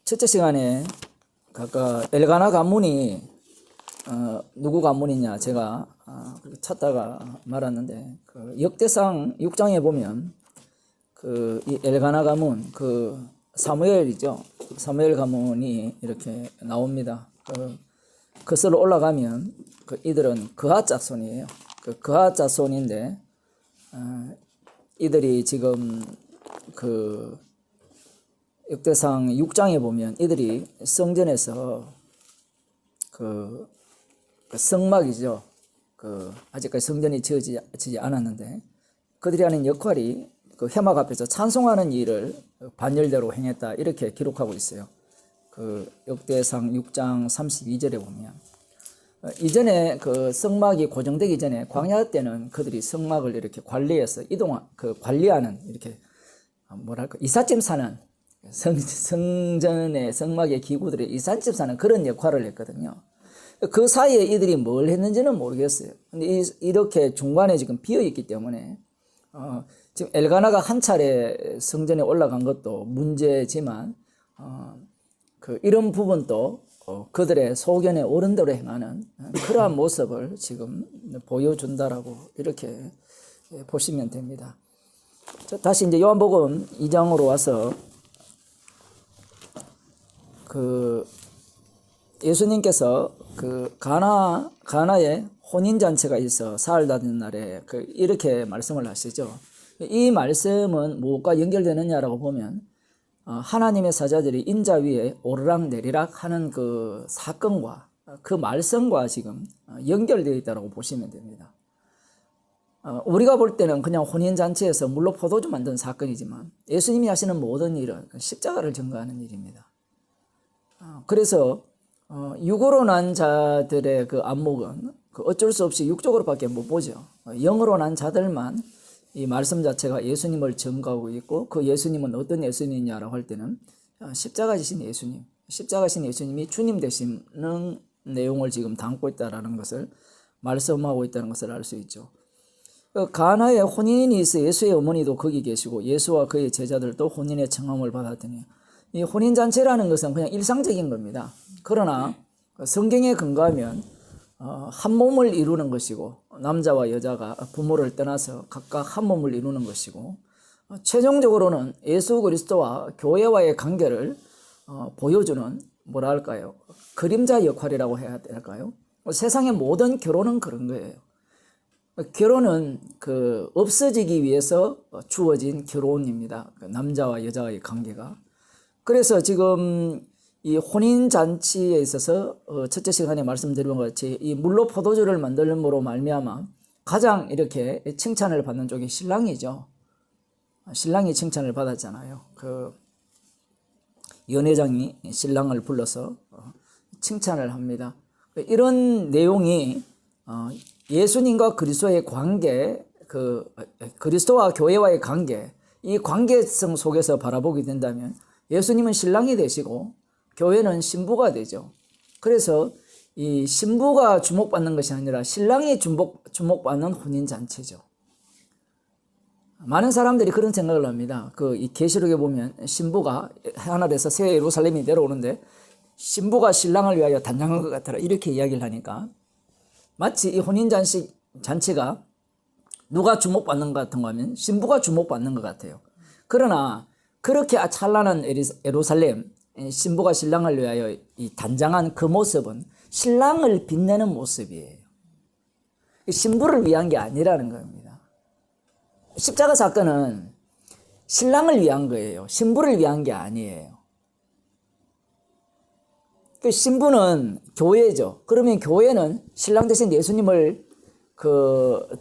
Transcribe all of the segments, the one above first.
첫째 시간에 각각 엘가나 가문이 누구 가문이냐 제가 찾다가 말았는데 역대상 6장에 보면 이 엘가나 가문 사무엘이죠. 사무엘 가문이 이렇게 나옵니다. 그슬로 올라가면 이들은 그핫 자손이에요. 그핫 자손인데 이들이 지금 역대상 6장에 보면 이들이 성전에서 성막이죠. 아직까지 성전이 지어지지 않았는데 그들이 하는 역할이 회막 앞에서 찬송하는 일을 반열대로 행했다 이렇게 기록하고 있어요. 역대상 6장 32절에 보면 이전에 성막이 고정되기 전에 광야 때는 그들이 성막을 이렇게 관리해서 관리하는 이렇게 이삿짐 사는 성전의 성막의 기구들의 이삿짐 사는 그런 역할을 했거든요. 그 사이에 이들이 뭘 했는지는 모르겠어요. 근데 이렇게 중간에 지금 비어 있기 때문에 지금 엘가나가 한 차례 성전에 올라간 것도 문제지만 이런 부분도 그들의 소견에 옳은 대로 행하는 그러한 모습을 지금 보여준다라고 이렇게 보시면 됩니다. 다시 이제 요한복음 2장으로 와서 예수님께서 가나에 혼인잔치가 있어 사흘 다는 날에 이렇게 말씀을 하시죠. 이 말씀은 무엇과 연결되느냐라고 보면 하나님의 사자들이 인자 위에 오르락내리락 하는 그 사건과 그 말씀과 지금 연결되어 있다고 보시면 됩니다. 우리가 볼 때는 그냥 혼인잔치에서 물로 포도주 만든 사건이지만 예수님이 하시는 모든 일은 십자가를 증거하는 일입니다. 그래서 육으로 난 자들의 안목은 어쩔 수 없이 육적으로밖에 못 보죠. 영으로 난 자들만 이 말씀 자체가 예수님을 증거하고 있고 그 예수님은 어떤 예수님이냐라고 할 때는 십자가지신 예수님, 십자가신 예수님이 주님 되시는 내용을 지금 담고 있다는 것을 말씀하고 있다는 것을 알 수 있죠. 가나에 혼인이 있어 예수의 어머니도 거기 계시고 예수와 그의 제자들도 혼인의 청함을 받았더니 이 혼인잔치라는 것은 그냥 일상적인 겁니다. 그러나 성경에 근거하면 한 몸을 이루는 것이고 남자와 여자가 부모를 떠나서 각각 한 몸을 이루는 것이고 최종적으로는 예수 그리스도와 교회와의 관계를 보여주는 뭐랄까요? 그림자 역할이라고 해야 될까요? 세상의 모든 결혼은 그런 거예요. 결혼은 없어지기 위해서 주어진 결혼입니다. 남자와 여자의 관계가. 그래서 지금 이 혼인잔치에 있어서 첫째 시간에 말씀드린 것 같이 이 물로 포도주를 만들므로 말미암아 가장 이렇게 칭찬을 받는 쪽이 신랑이죠. 신랑이 칭찬을 받았잖아요. 연회장이 신랑을 불러서 칭찬을 합니다. 이런 내용이 예수님과 그리스도의 관계, 그리스도와 교회와의 관계, 이 관계성 속에서 바라보게 된다면 예수님은 신랑이 되시고 교회는 신부가 되죠. 그래서 이 신부가 주목받는 것이 아니라 신랑이 주목받는 혼인잔치죠. 많은 사람들이 그런 생각을 합니다. 이 계시록에 보면 신부가 하늘에서 새 예루살렘이 내려오는데 신부가 신랑을 위하여 단장한 것 같더라 이렇게 이야기를 하니까 마치 이 혼인잔치가 누가 주목받는 것 같은가 하면 신부가 주목받는 것 같아요. 그러나 그렇게 찬란한 예루살렘 신부가 신랑을 위하여 이 단장한 그 모습은 신랑을 빛내는 모습이에요. 신부를 위한 게 아니라는 겁니다. 십자가 사건은 신랑을 위한 거예요. 신부를 위한 게 아니에요. 신부는 교회죠. 그러면 교회는 신랑 대신 예수님을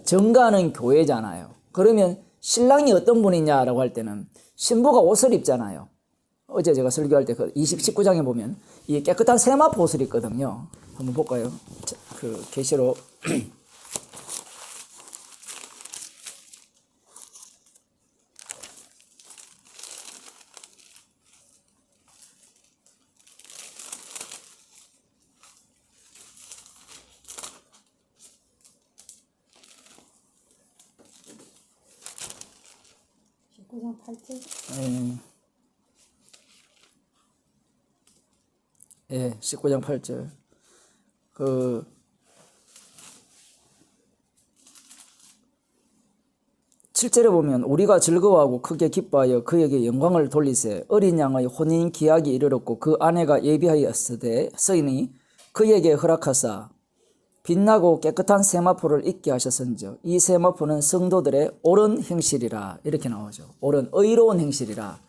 증거하는 교회잖아요. 그러면 신랑이 어떤 분이냐라고 할 때는 신부가 옷을 입잖아요. 어제 제가 설교할 때 19장에 보면 이 깨끗한 세마포 옷을 입거든요. 한번 볼까요? 계시록 19장 8절. 예, 19장 8절. 그 7절에 보면 우리가 즐거워하고 크게 기뻐하여 그에게 영광을 돌리세. 어린 양의 혼인 기약이 이르렀고 그 아내가 예비하였으되 쓰이니 그에게 허락하사 빛나고 깨끗한 세마포를 입게 하셨은즉 이 세마포는 성도들의 옳은 행실이라. 이렇게 나오죠. 옳은 의로운 행실이라.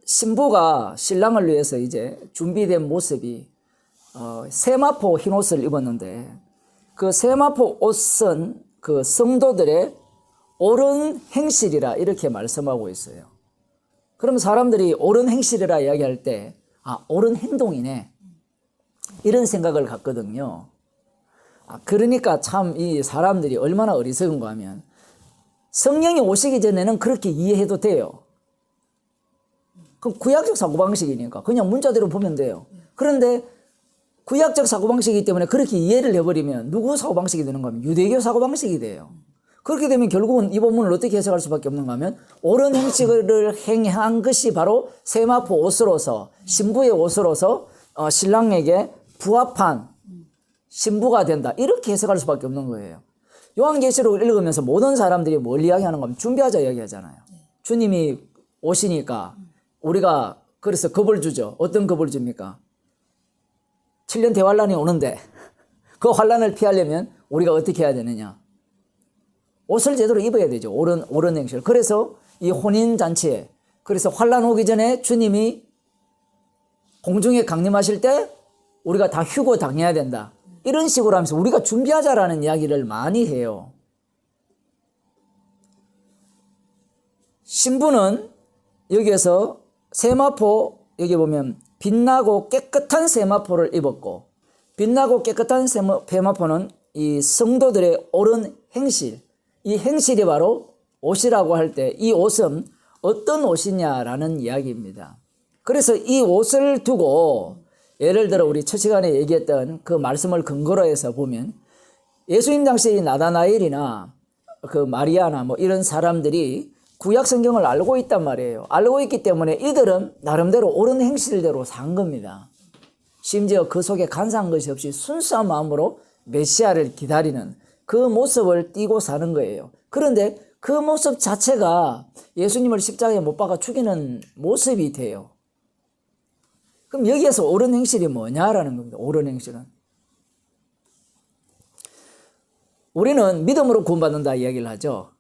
신부가 신랑을 위해서 이제 준비된 모습이 세마포 흰옷을 입었는데 그 세마포 옷은 그 성도들의 옳은 행실이라 이렇게 말씀하고 있어요. 그럼 사람들이 옳은 행실이라 이야기할 때 옳은 행동이네 이런 생각을 갖거든요. 그러니까 참 이 사람들이 얼마나 어리석은가 하면 성령이 오시기 전에는 그렇게 이해해도 돼요. 그럼 구약적 사고방식이니까 그냥 문자대로 보면 돼요. 그런데 구약적 사고방식이기 때문에 그렇게 이해를 해버리면 누구 사고방식이 되는가 하면 유대교 사고방식이 돼요. 그렇게 되면 결국은 이 본문을 어떻게 해석할 수밖에 없는가 하면 옳은 행실을 행한 것이 바로 세마포 옷으로서 신부의 옷으로서 신랑에게 부합한 신부가 된다. 이렇게 해석할 수밖에 없는 거예요. 요한계시록을 읽으면서 모든 사람들이 뭘 이야기하는 가 하면 준비하자 이야기하잖아요. 주님이 오시니까 우리가 그래서 겁을 주죠. 어떤 겁을 줍니까? 7년 대환란이 오는데 그 환란을 피하려면 우리가 어떻게 해야 되느냐? 옷을 제대로 입어야 되죠. 옳은 행실. 그래서 이 혼인잔치에 그래서 환란 오기 전에 주님이 공중에 강림하실 때 우리가 다 휴고 당해야 된다. 이런 식으로 하면서 우리가 준비하자라는 이야기를 많이 해요. 신부는 여기에서 세마포 여기 보면 빛나고 깨끗한 세마포를 입었고 빛나고 깨끗한 세마포는 이 성도들의 옳은 행실 이 행실이 바로 옷이라고 할 때 이 옷은 어떤 옷이냐라는 이야기입니다. 그래서 이 옷을 두고 예를 들어 우리 첫 시간에 얘기했던 그 말씀을 근거로 해서 보면 예수님 당시 나다나엘이나 그 마리아나 뭐 이런 사람들이 구약 성경을 알고 있단 말이에요. 알고 있기 때문에 이들은 나름대로 옳은 행실대로 산 겁니다. 심지어 그 속에 간사한 것이 없이 순수한 마음으로 메시아를 기다리는 그 모습을 띠고 사는 거예요. 그런데 그 모습 자체가 예수님을 십자가에 못 박아 죽이는 모습이 돼요. 그럼 여기에서 옳은 행실이 뭐냐라는 겁니다. 옳은 행실은. 우리는 믿음으로 구원받는다 이야기를 하죠.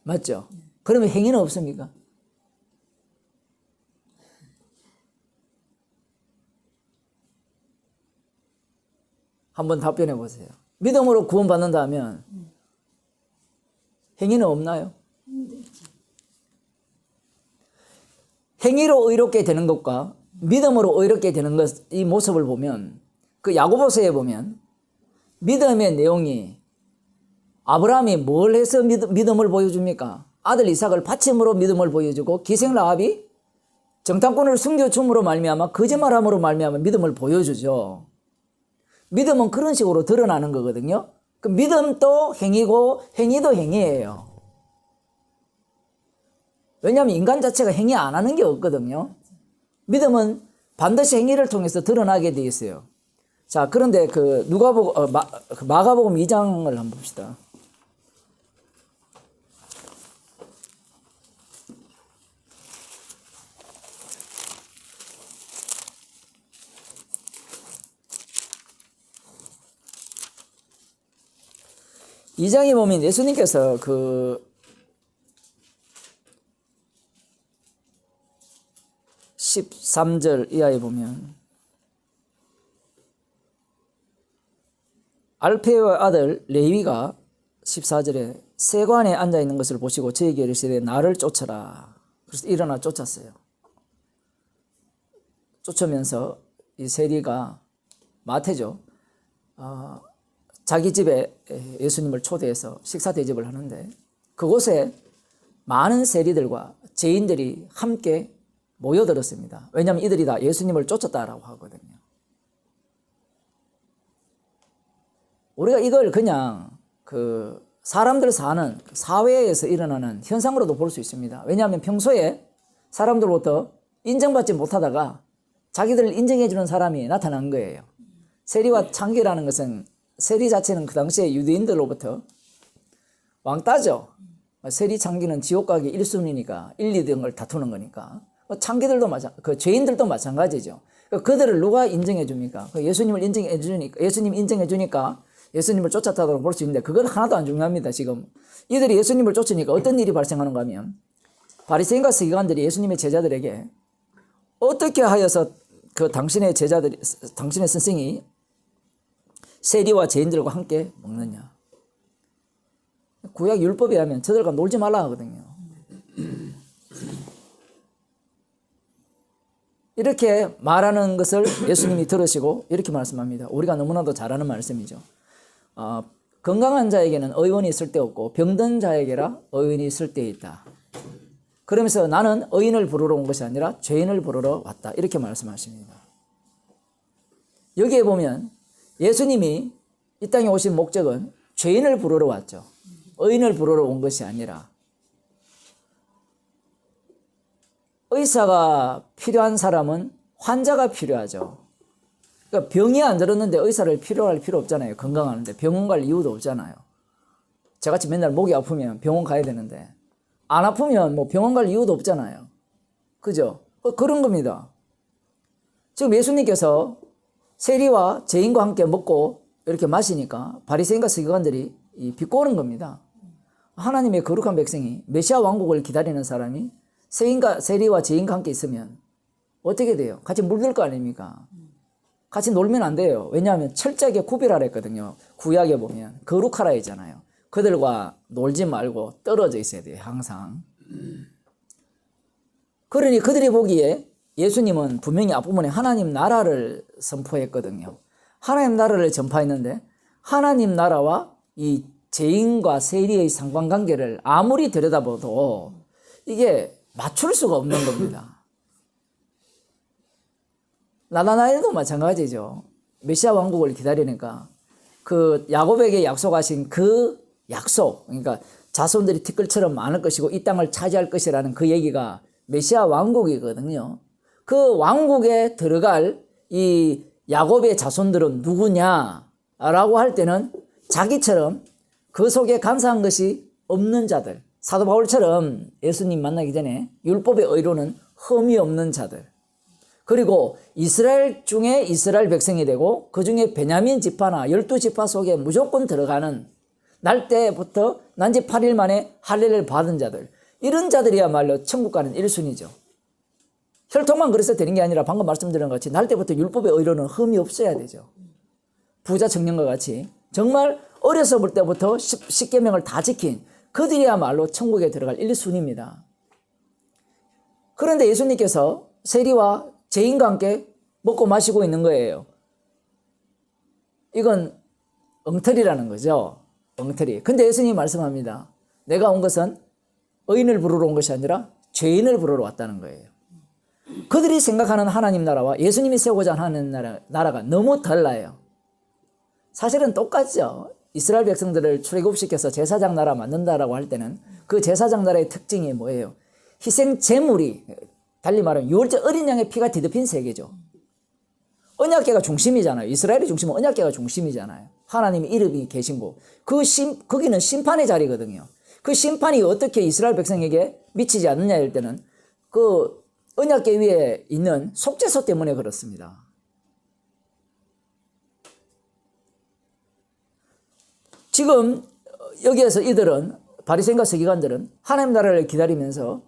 맞죠? 그러면 행위는 없습니까? 한번 답변해 보세요. 믿음으로 구원받는다 하면 행위는 없나요? 행위로 의롭게 되는 것과 믿음으로 의롭게 되는 것, 이 모습을 보면 그 야고보서에 보면 믿음의 내용이 아브라함이 뭘 해서 믿음을 보여줍니까? 아들 이삭을 바침으로 믿음을 보여주고 기생 라합이 정탐꾼을 숨겨줌으로 말미암아 거짓말함으로 말미암아 믿음을 보여주죠. 믿음은 그런 식으로 드러나는 거거든요. 그 믿음도 행위고 행위도 행위예요. 왜냐하면 인간 자체가 행위 안 하는 게 없거든요. 믿음은 반드시 행위를 통해서 드러나게 돼 있어요. 자, 그런데 그 마가복음 2장을 한번 봅시다. 이 장에 보면 예수님께서 그 13절 이하에 보면 알페의 아들 레위가 14절에 세관에 앉아있는 것을 보시고 저에게 이르시되 나를 쫓아라. 그래서 일어나 쫓았어요. 쫓으면서 이 세리가 마태죠. 자기 집에 예수님을 초대해서 식사 대접을 하는데 그곳에 많은 세리들과 죄인들이 함께 모여들었습니다. 왜냐하면 이들이 다 예수님을 쫓았다라고 하거든요. 우리가 이걸 그냥 그 사람들 사는 사회에서 일어나는 현상으로도 볼 수 있습니다. 왜냐하면 평소에 사람들로부터 인정받지 못하다가 자기들을 인정해주는 사람이 나타난 거예요. 세리와 창기라는 것은, 세리 자체는 그 당시에 유대인들로부터 왕따죠. 세리 창기는 지옥 가기 1순위니까 1, 2등을 다투는 거니까. 창기들도 죄인들도 마찬가지죠. 그들을 누가 인정해 줍니까? 예수님을 인정해 주니까, 예수님 인정해 주니까 예수님을 쫓았다고 볼 수 있는데, 그건 하나도 안 중요합니다. 지금 이들이 예수님을 쫓으니까 어떤 일이 발생하는가 하면, 바리새인과 서기관들이 예수님의 제자들에게 어떻게 하여서 당신의 제자들이, 당신의 선생이 세리와 죄인들과 함께 먹느냐. 구약 율법에 하면 저들과 놀지 말라 하거든요. 이렇게 말하는 것을 예수님이 들으시고 이렇게 말씀합니다. 우리가 너무나도 잘 아는 말씀이죠. 건강한 자에게는 의원이 있을 데 없고 병든 자에게라 의원이 있을 때 있다. 그러면서 나는 의인을 부르러 온 것이 아니라 죄인을 부르러 왔다. 이렇게 말씀하십니다. 여기에 보면 예수님이 이 땅에 오신 목적은 죄인을 부르러 왔죠. 의인을 부르러 온 것이 아니라. 의사가 필요한 사람은 환자가 필요하죠. 그러니까 병이 안 들었는데 의사를 필요할 필요 없잖아요. 건강하는데 병원 갈 이유도 없잖아요. 저같이 맨날 목이 아프면 병원 가야 되는데 안 아프면 뭐 병원 갈 이유도 없잖아요. 그죠? 그런 겁니다. 지금 예수님께서 세리와 죄인과 함께 먹고 이렇게 마시니까 바리새인과 서기관들이 비꼬는 겁니다. 하나님의 거룩한 백성이, 메시아 왕국을 기다리는 사람이 세리와 죄인과 함께 있으면 어떻게 돼요? 같이 물들 거 아닙니까? 같이 놀면 안 돼요. 왜냐하면 철저하게 구별하라 했거든요. 구약에 보면 거룩하라 했잖아요. 그들과 놀지 말고 떨어져 있어야 돼요. 항상. 그러니 그들이 보기에 예수님은 분명히 앞부분에 하나님 나라를 선포했거든요. 하나님 나라를 전파했는데 하나님 나라와 이 죄인과 세리의 상관관계를 아무리 들여다봐도 이게 맞출 수가 없는 겁니다. 나다나엘도 마찬가지죠. 메시아 왕국을 기다리니까 그 야곱에게 약속하신 그 약속, 그러니까 자손들이 티끌처럼 많을 것이고 이 땅을 차지할 것이라는 그 얘기가 메시아 왕국이거든요. 그 왕국에 들어갈 이 야곱의 자손들은 누구냐라고 할 때는 자기처럼 그 속에 간사한 것이 없는 자들, 사도 바울처럼 예수님 만나기 전에 율법의 의로는 흠이 없는 자들, 그리고 이스라엘 중에 이스라엘 백성이 되고 그 중에 베냐민 지파나 12지파 속에 무조건 들어가는, 날 때부터 난지 8일 만에 할례를 받은 자들, 이런 자들이야말로 천국 가는 1순위죠. 혈통만 그래서 되는 게 아니라 방금 말씀드린 것 같이 날 때부터 율법의 의로는 흠이 없어야 되죠. 부자 청년과 같이 정말 어려서 볼 때부터 10계명을 다 지킨 그들이야말로 천국에 들어갈 1순위입니다. 그런데 예수님께서 세리와 죄인과 함께 먹고 마시고 있는 거예요. 이건 엉터리라는 거죠. 엉터리. 근데 예수님이 말씀합니다. 내가 온 것은 의인을 부르러 온 것이 아니라 죄인을 부르러 왔다는 거예요. 그들이 생각하는 하나님 나라와 예수님이 세우고자 하는 나라가 너무 달라요. 사실은 똑같죠. 이스라엘 백성들을 출애굽시켜서 제사장 나라 만든다라고 할 때는 그 제사장 나라의 특징이 뭐예요? 희생 제물이, 달리 말하면 유월절 어린 양의 피가 뒤덮인 세계죠. 언약궤가 중심이잖아요. 이스라엘의 중심은 언약궤가 중심이잖아요. 하나님의 이름이 계신 곳. 거기는 심판의 자리거든요. 그 심판이 어떻게 이스라엘 백성에게 미치지 않느냐 할 때는 그 언약궤 위에 있는 속죄소 때문에 그렇습니다. 지금 여기에서 이들은, 바리새인과 서기관들은 하나님 나라를 기다리면서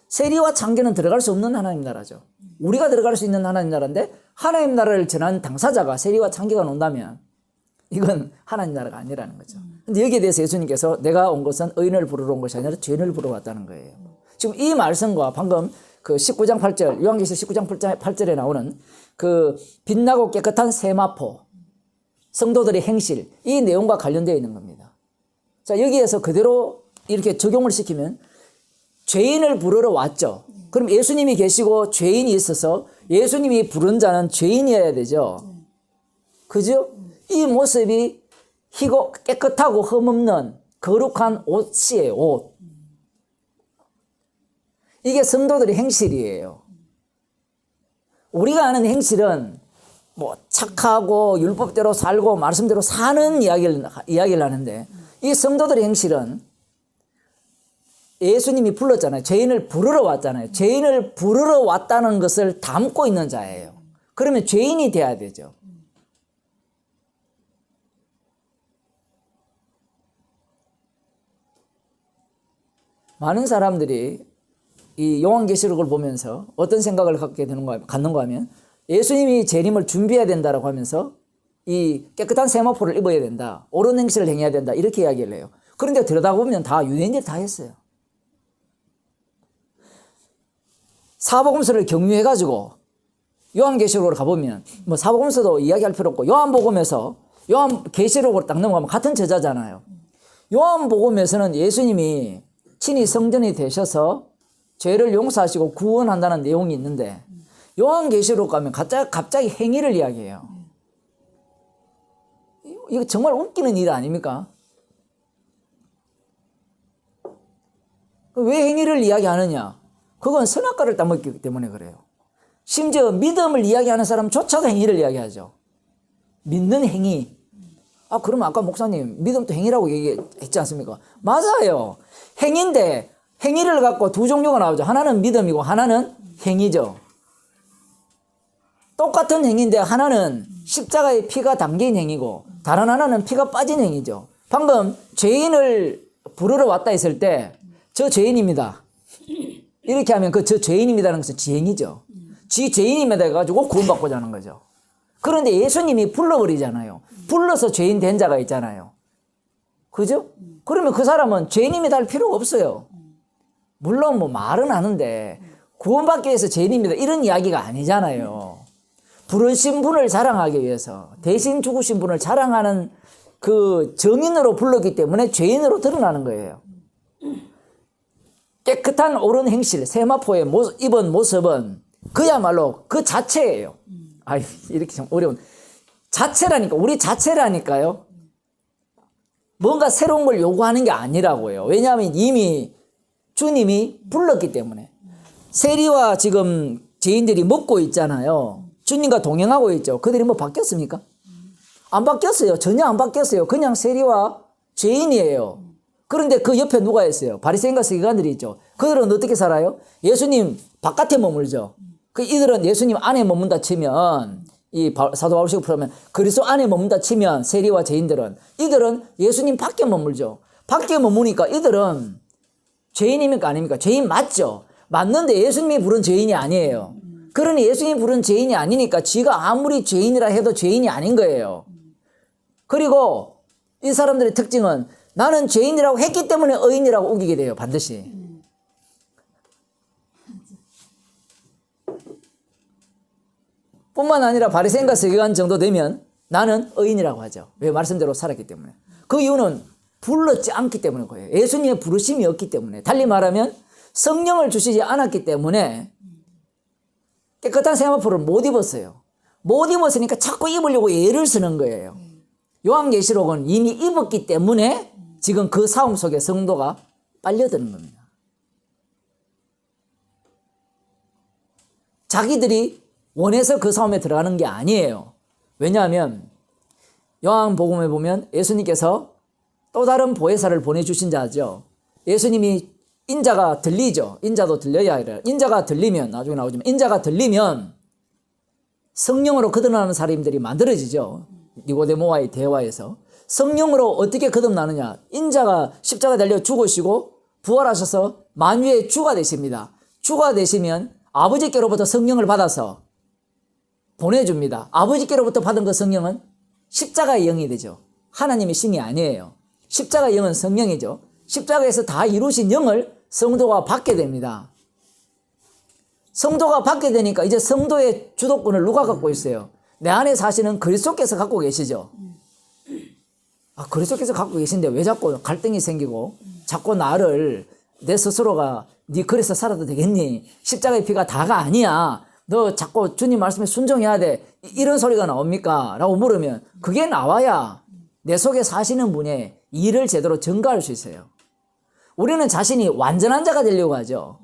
세리와 창기는 들어갈 수 없는 하나님 나라죠. 우리가 들어갈 수 있는 하나님 나라인데 하나님 나라를 전한 당사자가 세리와 창기가 논다면 이건 하나님 나라가 아니라는 거죠. 근데 여기에 대해서 예수님께서 내가 온 것은 의인을 부르러 온 것이 아니라 죄인을 부르러 왔다는 거예요. 지금 이 말씀과 방금 그 19장 8절, 요한계시록 19장 8절에 나오는 그 빛나고 깨끗한 세마포, 성도들의 행실, 이 내용과 관련되어 있는 겁니다. 자, 여기에서 그대로 이렇게 적용을 시키면 죄인을 부르러 왔죠. 그럼 예수님이 계시고 죄인이 있어서 예수님이 부른 자는 죄인이어야 되죠. 그죠? 이 모습이 희고 깨끗하고 흠없는 거룩한 옷이에요. 옷. 이게 성도들의 행실이에요. 우리가 아는 행실은 뭐 착하고 율법대로 살고 말씀대로 사는 이야기를 하는데, 이 성도들의 행실은 예수님이 불렀잖아요. 죄인을 부르러 왔잖아요. 죄인을 부르러 왔다는 것을 담고 있는 자예요. 그러면 죄인이 돼야 되죠. 많은 사람들이 이 요한계시록을 보면서 어떤 생각을 갖는가 하면, 예수님이 재림을 준비해야 된다라고 하면서 이 깨끗한 세마포를 입어야 된다, 옳은 행실을 행해야 된다, 이렇게 이야기를 해요. 그런데 들여다보면 다 유대인들이 다 했어요. 사복음서를 경유해가지고 요한계시록으로 가보면, 뭐 사복음서도 이야기할 필요 없고, 요한복음에서 요한계시록으로 딱 넘어가면 같은 저자잖아요. 요한복음에서는 예수님이 친히 성전이 되셔서 죄를 용서하시고 구원한다는 내용이 있는데, 요한계시록 가면 갑자기 행위를 이야기해요. 이거 정말 웃기는 일 아닙니까? 왜 행위를 이야기하느냐? 그건 선악과를 따먹기 때문에 그래요. 심지어 믿음을 이야기하는 사람조차도 행위를 이야기하죠. 믿는 행위. 그러면 아까 목사님 믿음도 행위라고 얘기했지 않습니까? 맞아요. 행위인데 행위를 갖고 두 종류가 나오죠. 하나는 믿음이고 하나는 행위죠. 똑같은 행위인데 하나는 십자가에 피가 담긴 행위고 다른 하나는 피가 빠진 행위죠. 방금 죄인을 부르러 왔다 했을 때 저 죄인입니다, 이렇게 하면 저 죄인입니다는 것은 지행이죠. 지 죄인입니다 해가지고 구원받고자 하는 거죠. 그런데 예수님이 불러버리잖아요. 불러서 죄인 된 자가 있잖아요. 그죠? 그러면 그 사람은 죄인입니다 할 필요가 없어요. 물론 뭐 말은 하는데 구원받기 위해서 죄인입니다 이런 이야기가 아니잖아요. 부르신 분을 자랑하기 위해서, 대신 죽으신 분을 자랑하는 그 정인으로 불렀기 때문에 죄인으로 드러나는 거예요. 깨끗한 옳은 행실, 세마포에 입은 모습은 그야말로 그 자체예요. 이렇게 좀 어려운 자체라니까, 우리 자체라니까요. 뭔가 새로운 걸 요구하는 게 아니라고요. 왜냐하면 이미 주님이 불렀기 때문에. 세리와 지금 죄인들이 먹고 있잖아요. 주님과 동행하고 있죠. 그들이 뭐 바뀌었습니까? 안 바뀌었어요. 전혀 안 바뀌었어요. 그냥 세리와 죄인이에요. 그런데 그 옆에 누가 있어요? 바리새인과 서기관들이 있죠. 그들은 어떻게 살아요? 예수님 바깥에 머물죠. 이들은 예수님 안에 머문다 치면, 이 사도 바울식으로 풀면 그리스도 안에 머문다 치면, 세리와 죄인들은, 이들은 예수님 밖에 머물죠. 밖에 머무니까 이들은 죄인입니까 아닙니까? 죄인 맞죠. 맞는데 예수님이 부른 죄인이 아니에요. 그러니 예수님이 부른 죄인이 아니니까 지가 아무리 죄인이라 해도 죄인이 아닌 거예요. 그리고 이 사람들의 특징은 나는 죄인이라고 했기 때문에 의인이라고 우기게 돼요. 반드시. 뿐만 아니라 바리새인과 서기관 정도 되면 나는 의인이라고 하죠. 왜? 말씀대로 살았기 때문에. 그 이유는 불렀지 않기 때문에 그래요. 예수님의 부르심이 없기 때문에. 달리 말하면 성령을 주시지 않았기 때문에 깨끗한 세마포를 못 입었어요. 못 입었으니까 자꾸 입으려고 애를 쓰는 거예요. 요한계시록은 이미 입었기 때문에 지금 그 싸움 속에 성도가 빨려드는 겁니다. 자기들이 원해서 그 싸움에 들어가는 게 아니에요. 왜냐하면 요한복음에 보면 예수님께서 또 다른 보혜사를 보내주신 자죠. 예수님이 인자가 들리죠. 인자도 들려야 해요. 인자가 들리면, 나중에 나오지만 인자가 들리면 성령으로 거듭나는 사람들이 만들어지죠. 니고데모와의 대화에서. 성령으로 어떻게 거듭나느냐? 인자가 십자가 달려 죽으시고 부활하셔서 만유의 주가 되십니다. 주가 되시면 아버지께로부터 성령을 받아서 보내줍니다. 아버지께로부터 받은 그 성령은 십자가의 영이 되죠. 하나님의 신이 아니에요. 십자가의 영은 성령이죠. 십자가에서 다 이루신 영을 성도가 받게 됩니다. 성도가 받게 되니까 이제 성도의 주도권을 누가 갖고 있어요? 내 안에 사시는 그리스도께서 갖고 계시죠. 그리스도께서 갖고 계신데 왜 자꾸 갈등이 생기고 자꾸 나를, 내 스스로가 네 그래서 살아도 되겠니? 십자가의 피가 다가 아니야. 너 자꾸 주님 말씀에 순종해야 돼. 이런 소리가 나옵니까? 라고 물으면 그게 나와야 내 속에 사시는 분의 일을 제대로 전가할 수 있어요. 우리는 자신이 완전한 자가 되려고 하죠.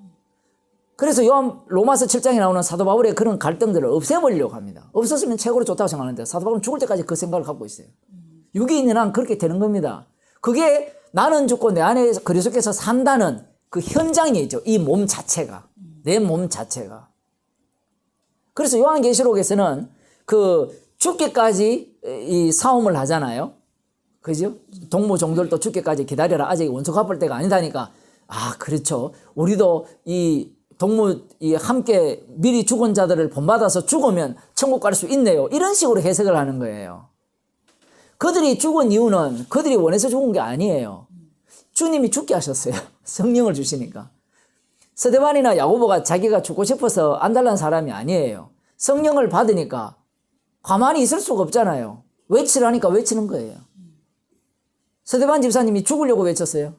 그래서 로마서 7장에 나오는 사도 바울의 그런 갈등들을 없애버리려고 합니다. 없었으면 최고로 좋다고 생각하는데 사도 바울은 죽을 때까지 그 생각을 갖고 있어요. 육이 있는 한 그렇게 되는 겁니다. 그게 나는 죽고 내 안에 그리스도께서 산다는 그 현장이죠. 이 몸 자체가. 내 몸 자체가. 그래서 요한계시록에서는 그 죽기까지 이 싸움을 하잖아요. 그죠? 동무 종들도 죽기까지 기다려라. 아직 원수 갚을 때가 아니다니까. 아, 그렇죠. 우리도 이 동무 함께 미리 죽은 자들을 본받아서 죽으면 천국 갈 수 있네요. 이런 식으로 해석을 하는 거예요. 그들이 죽은 이유는 그들이 원해서 죽은 게 아니에요. 주님이 죽게 하셨어요. 성령을 주시니까. 스데반이나 야고보가 자기가 죽고 싶어서 안달난 사람이 아니에요. 성령을 받으니까 가만히 있을 수가 없잖아요. 외치라니까 외치는 거예요. 스데반 집사님이 죽으려고 외쳤어요.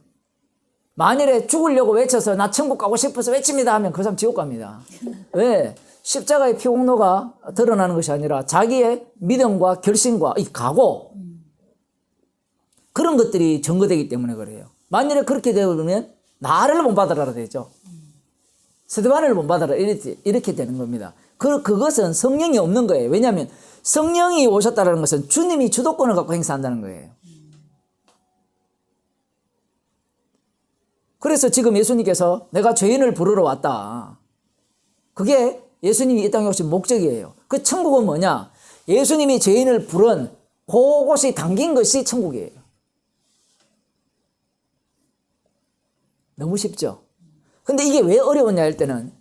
만일에 죽으려고 외쳐서 나 천국 가고 싶어서 외칩니다 하면 그 사람 지옥 갑니다. 왜? 십자가의 피공로가 드러나는 것이 아니라 자기의 믿음과 결심과 이 각오, 그런 것들이 증거되기 때문에 그래요. 만일에 그렇게 되면 나를 본받으라 되죠. 스데반을 본받으라 이렇게 되는 겁니다. 그것은 성령이 없는 거예요. 왜냐하면 성령이 오셨다는 것은 주님이 주도권을 갖고 행사한다는 거예요. 그래서 지금 예수님께서 내가 죄인을 부르러 왔다. 그게 예수님이 이 땅에 오신 목적이에요. 그 천국은 뭐냐? 예수님이 죄인을 부른 그곳이 담긴 것이 천국이에요. 너무 쉽죠? 근데 이게 왜 어려웠냐 할 때는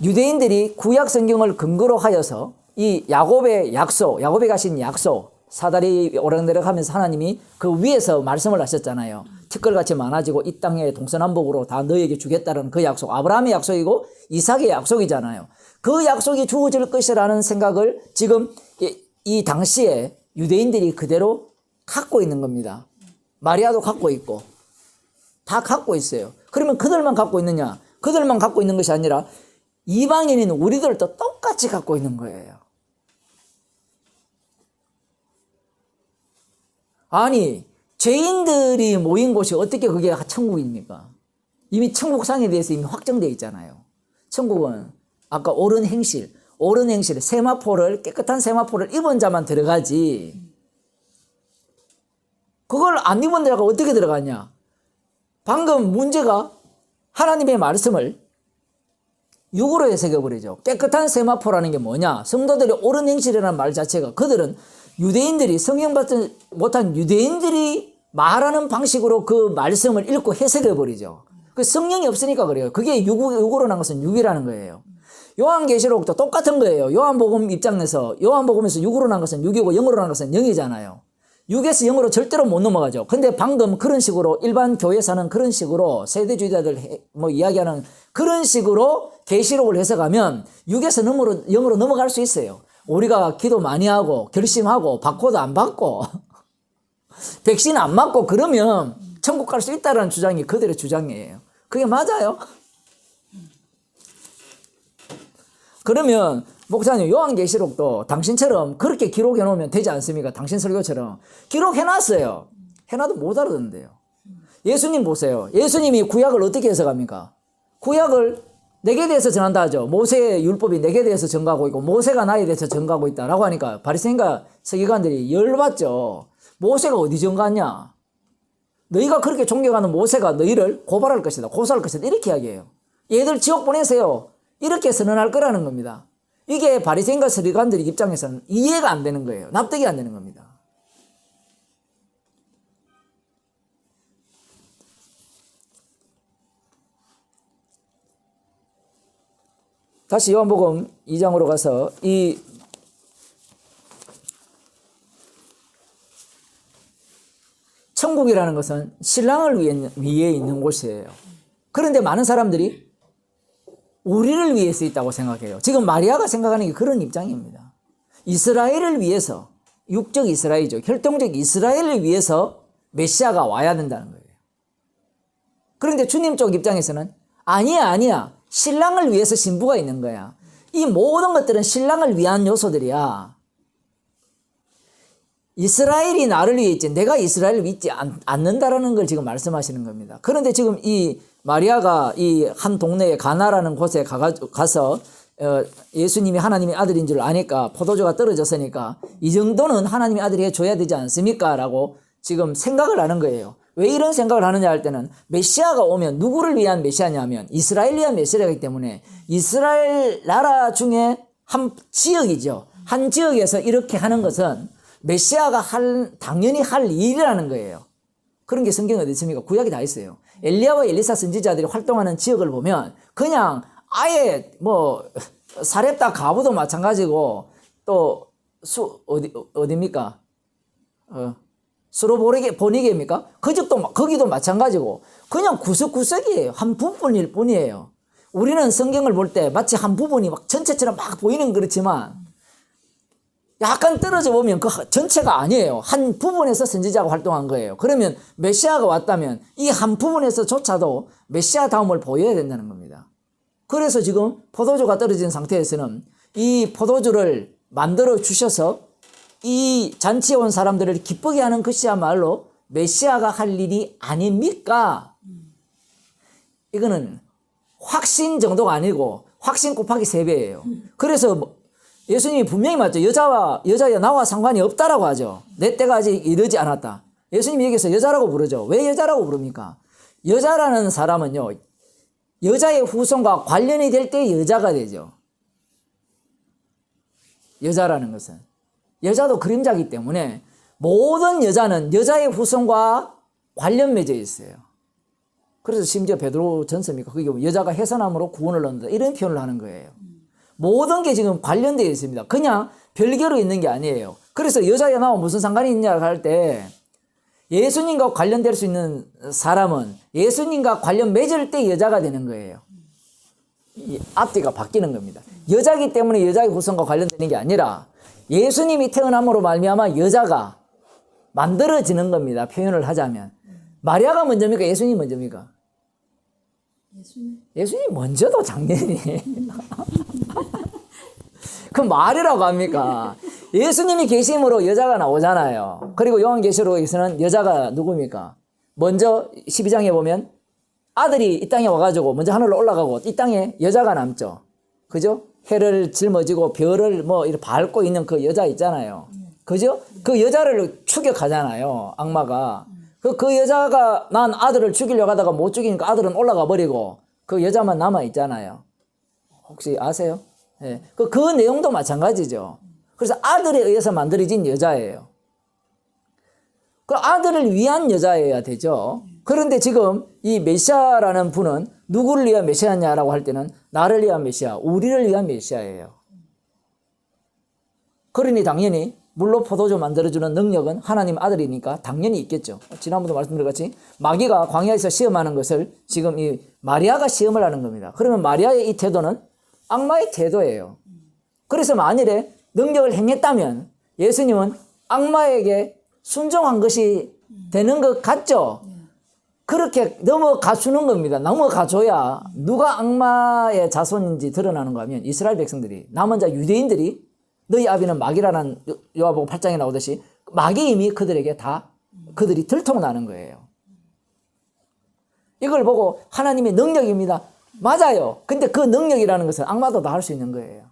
유대인들이 구약 성경을 근거로 하여서 이 야곱의 약속, 야곱에 가신 약속, 사다리 오르락내리락 하면서 하나님이 그 위에서 말씀을 하셨잖아요. 티끌같이 많아지고 이 땅에 동서남북으로 다 너에게 주겠다는 그 약속, 아브라함의 약속이고 이삭의 약속이잖아요. 그 약속이 주어질 것이라는 생각을 지금 이 당시에 유대인들이 그대로 갖고 있는 겁니다. 마리아도 갖고 있고 다 갖고 있어요. 그러면 그들만 갖고 있느냐? 그들만 갖고 있는 것이 아니라 이방인인 우리들도 똑같이 갖고 있는 거예요. 아니, 죄인들이 모인 곳이 어떻게 그게 천국입니까? 이미 천국상에 대해서 이미 확정되어 있잖아요. 천국은 아까 옳은 행실, 세마포를, 깨끗한 세마포를 입은 자만 들어가지. 그걸 안 입은 자가 어떻게 들어가냐? 방금 문제가 하나님의 말씀을 육으로 해석해버리죠. 깨끗한 세마포라는 게 뭐냐? 성도들이 옳은 행실이라는 말 자체가 그들은 유대인들이 성경받지 못한 유대인들이 말하는 방식으로 그 말씀을 읽고 해석해버리죠. 그 성령이 없으니까 그래요. 그게 육으로 난 것은 육이라는 거예요. 요한계시록도 똑같은 거예요. 요한복음 입장에서 요한복음에서 육으로 난 것은 육이고 영으로 난 것은 영이잖아요. 6에서 0으로 절대로 못 넘어가죠. 근데 방금 그런 식으로 일반 교회에서는 그런 식으로 세대주의자들 이야기하는 그런 식으로 계시록을 해석하면 6에서 0으로 넘어갈 수 있어요. 우리가 기도 많이 하고 결심하고 바코드 안 받고 백신 안 맞고 그러면 천국 갈 수 있다는 주장이 그들의 주장이에요. 그게 맞아요. 그러면 목사님 요한계시록도 당신처럼 그렇게 기록해 놓으면 되지 않습니까? 당신 설교처럼 기록해 놨어요. 해놔도 못 알아듣는데요. 예수님 보세요. 예수님이 구약을 어떻게 해석합니까? 구약을 내게 대해서 전한다 하죠. 모세의 율법이 내게 대해서 전가하고 있고 모세가 나에 대해서 전가하고 있다라고 하니까 바리새인과 서기관들이 열받죠. 모세가 어디 전가하냐? 너희가 그렇게 존경하는 모세가 너희를 고발할 것이다. 고소할 것이다. 이렇게 이야기해요. 얘들 지옥 보내세요. 이렇게 선언할 거라는 겁니다. 이게 바리새인과 서기관들 입장에서는 이해가 안 되는 거예요. 납득이 안 되는 겁니다. 다시 요한복음 2장으로 가서 이 천국이라는 것은 신랑을 위해 있는 곳이에요. 그런데 많은 사람들이 우리를 위해서 있다고 생각해요. 지금 마리아가 생각하는 게 그런 입장입니다. 이스라엘을 위해서, 육적 이스라엘이죠. 혈통적 이스라엘을 위해서 메시아가 와야 된다는 거예요. 그런데 주님 쪽 입장에서는 아니야. 신랑을 위해서 신부가 있는 거야. 이 모든 것들은 신랑을 위한 요소들이야. 이스라엘이 나를 위해 있지 내가 이스라엘을 믿지 않는다라는 걸 지금 말씀하시는 겁니다. 그런데 지금 이 마리아가 이 한 동네에 가나라는 곳에 가서 예수님이 하나님의 아들인 줄 아니까 포도주가 떨어졌으니까 이 정도는 하나님의 아들이 해줘야 되지 않습니까? 라고 지금 생각을 하는 거예요. 왜 이런 생각을 하느냐 할 때는 메시아가 오면 누구를 위한 메시아냐면 이스라엘 위한 메시아이기 때문에 이스라엘 나라 중에 한 지역이죠. 한 지역에서 이렇게 하는 것은 메시아가 당연히 할 일이라는 거예요. 그런 게 성경에 어디 있습니까? 구약이 다 있어요. 엘리야와 엘리사 선지자들이 활동하는 지역을 보면 그냥 아예 뭐 사렙다 가부도 마찬가지고 또 어디입니까? 수로보니게입니까? 거기도 마찬가지고 그냥 구석구석이에요. 한 부분일 뿐이에요. 우리는 성경을 볼 때 마치 한 부분이 막 전체처럼 막 보이는 그렇지만 약간 떨어져 보면 그 전체가 아니에요. 한 부분에서 선지자가 활동한 거예요. 그러면 메시아가 왔다면 이 한 부분에서조차도 메시아 다움을 보여야 된다는 겁니다. 그래서 지금 포도주가 떨어진 상태에서는 이 포도주를 만들어 주셔서 이 잔치에 온 사람들을 기쁘게 하는 것이야말로 메시아가 할 일이 아닙니까? 이거는 확신 정도가 아니고 확신 곱하기 3배예요. 그래서 예수님이 분명히 맞죠. 여자야 나와 상관이 없다라고 하죠. 내 때가 아직 이르지 않았다. 예수님이 여기서 여자라고 부르죠. 왜 여자라고 부릅니까? 여자라는 사람은요, 여자의 후손과 관련이 될 때 여자가 되죠. 여자라는 것은. 여자도 그림자이기 때문에 모든 여자는 여자의 후손과 관련 맺어 있어요. 그래서 심지어 베드로 전서입니까? 그게 여자가 해산함으로 구원을 얻는다. 이런 표현을 하는 거예요. 모든 게 지금 관련되어 있습니다. 그냥 별개로 있는 게 아니에요. 그래서 여자야 나와 무슨 상관이 있냐 할 때 예수님과 관련될 수 있는 사람은 예수님과 관련 맺을 때 여자가 되는 거예요. 이 앞뒤가 바뀌는 겁니다. 여자기 때문에 여자의 후손과 관련되는 게 아니라 예수님이 태어남으로 말미암아 여자가 만들어지는 겁니다. 표현을 하자면. 마리아가 먼저입니까? 예수님이 먼저입니까? 예수님이 먼저도 작년이. 그 말이라고 합니까? 예수님이 계심으로 여자가 나오잖아요. 그리고 요한계시록에서는 여자가 누굽니까? 먼저 12장에 보면 아들이 이 땅에 와가지고 먼저 하늘로 올라가고 이 땅에 여자가 남죠. 그죠? 해를 짊어지고 별을 뭐 이렇게 밟고 있는 그 여자 있잖아요. 그죠? 그 여자를 추격하잖아요. 악마가. 그 여자가 난 아들을 죽이려고 하다가 못 죽이니까 아들은 올라가 버리고 그 여자만 남아 있잖아요. 혹시 아세요? 네. 그 내용도 마찬가지죠. 그래서 아들에 의해서 만들어진 여자예요. 그 아들을 위한 여자여야 되죠. 그런데 지금 이 메시아라는 분은 누구를 위한 메시아냐라고 할 때는 나를 위한 메시아, 우리를 위한 메시아예요. 그러니 당연히 물로 포도주 만들어주는 능력은 하나님 아들이니까 당연히 있겠죠. 지난번도 말씀드린 같이 마귀가 광야에서 시험하는 것을 지금 이 마리아가 시험을 하는 겁니다. 그러면 마리아의 이 태도는 악마의 태도예요. 그래서 만일에 능력을 행했다면 예수님은 악마에게 순종한 것이 되는 것 같죠? 그렇게 넘어가주는 겁니다. 넘어가줘야 누가 악마의 자손인지 드러나는 거 하면 이스라엘 백성들이, 남은 자 유대인들이 너희 아비는 마귀라는 요한복음 8장에 나오듯이 마귀 이미 그들에게 그들이 들통나는 거예요. 이걸 보고 하나님의 능력입니다. 맞아요. 근데 그 능력이라는 것은 악마도 다 할 수 있는 거예요.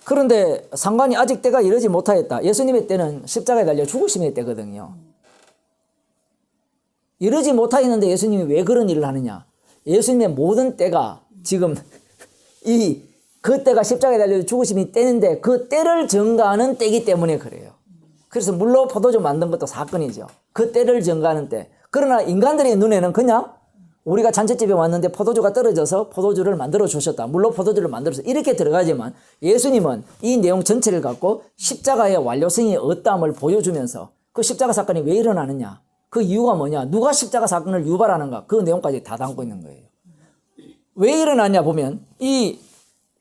그런데 상관이 아직 때가 이르지 못하였다. 예수님의 때는 십자가에 달려 죽으심의 때거든요. 이르지 못하였는데 예수님이 왜 그런 일을 하느냐. 예수님의 모든 때가 지금 그 때가 십자가에 달려 죽으심이 때인데 그 때를 증가하는 때이기 때문에 그래요. 그래서 물로 포도주 만든 것도 사건이죠. 그 때를 증가하는 때. 그러나 인간들의 눈에는 그냥 우리가 잔치집에 왔는데 포도주가 떨어져서 포도주를 만들어 주셨다. 물로 포도주를 만들어서 이렇게 들어가지만 예수님은 이 내용 전체를 갖고 십자가의 완료성이 어떠함을 보여주면서 그 십자가 사건이 왜 일어나느냐. 그 이유가 뭐냐. 누가 십자가 사건을 유발하는가. 그 내용까지 다 담고 있는 거예요. 왜 일어났냐 보면 이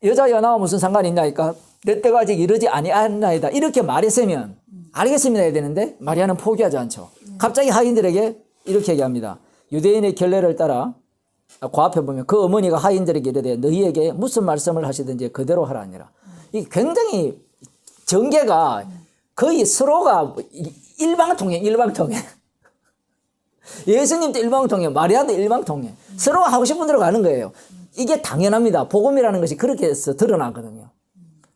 여자와 나와 무슨 상관이 있나니까 내 때가 아직 이르지 아니하나이다. 이렇게 말했으면 알겠습니다 해야 되는데 마리아는 포기하지 않죠. 갑자기 하인들에게 이렇게 얘기합니다. 유대인의 결례를 따라 그 앞에 보면 그 어머니가 하인들에게 이르되 너희에게 무슨 말씀을 하시든지 그대로 하라 하니라. 이 굉장히 전개가 거의 서로가 일방통행. 예수님도 일방통행, 마리아도 일방통행. 서로 하고 싶은 대로 가는 거예요. 이게 당연합니다. 복음이라는 것이 그렇게 해서 드러나거든요.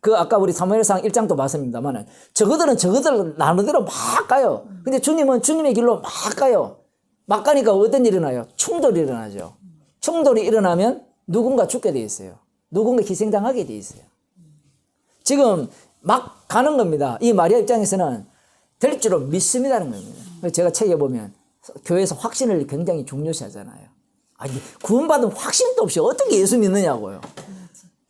그 아까 우리 사무엘상 1장도 봤습니다만은 저거들 나누대로 막 가요. 근데 주님은 주님의 길로 막 가요. 막 가니까 어떤 일이 일어나요? 충돌이 일어나죠. 충돌이 일어나면 누군가 죽게 돼 있어요. 누군가 희생당하게 돼 있어요. 지금 막 가는 겁니다. 이 마리아 입장에서는 될 줄로 믿습니다는 겁니다. 제가 책에 보면 교회에서 확신을 굉장히 중요시 하잖아요. 아니, 구원받은 확신도 없이 어떻게 예수 믿느냐고요.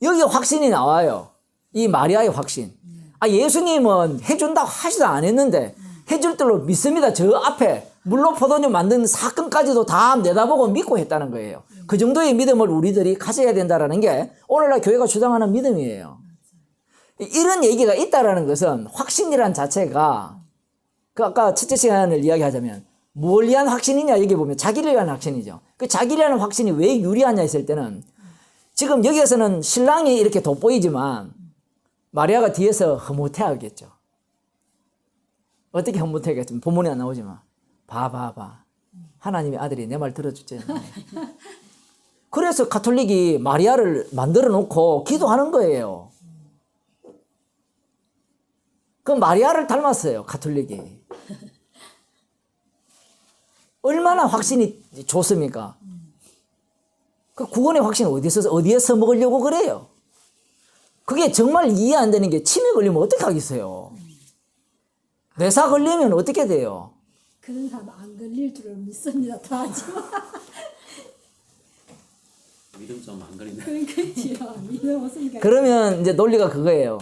여기 확신이 나와요. 이 마리아의 확신. 아, 예수님은 해준다고 하지도 않았는데 해줄 줄로 믿습니다. 저 앞에 물로 포도주 만든 사건까지도 다 내다보고 믿고 했다는 거예요. 그 정도의 믿음을 우리들이 가져야 된다는 게 오늘날 교회가 주장하는 믿음이에요. 이런 얘기가 있다라는 것은 확신이란 자체가 그 아까 첫째 시간을 이야기하자면 뭘 위한 확신이냐 여기 보면 자기를 위한 확신이죠. 그 자기를 위한 확신이 왜 유리하냐 했을 때는 지금 여기에서는 신랑이 이렇게 돋보이지만 마리아가 뒤에서 흐뭇해하겠죠. 어떻게 흐뭇해하겠죠? 본문에 안 나오지만 봐. 하나님의 아들이 내 말 들어주지. 그래서 가톨릭이 마리아를 만들어 놓고 기도하는 거예요. 그 마리아를 닮았어요. 가톨릭이. 얼마나 확신이 좋습니까? 그 구원의 확신 어디에 써먹으려고 그래요? 그게 정말 이해 안 되는 게 치매 걸리면 어떻게 하겠어요? 뇌사 걸리면 어떻게 돼요? 그런 사람 안 걸릴 줄을 믿습니다. 다 하지만. 믿음 좀 안 걸린다. 그렇죠. 믿음 없으니까. 그러면 이제 논리가 그거예요.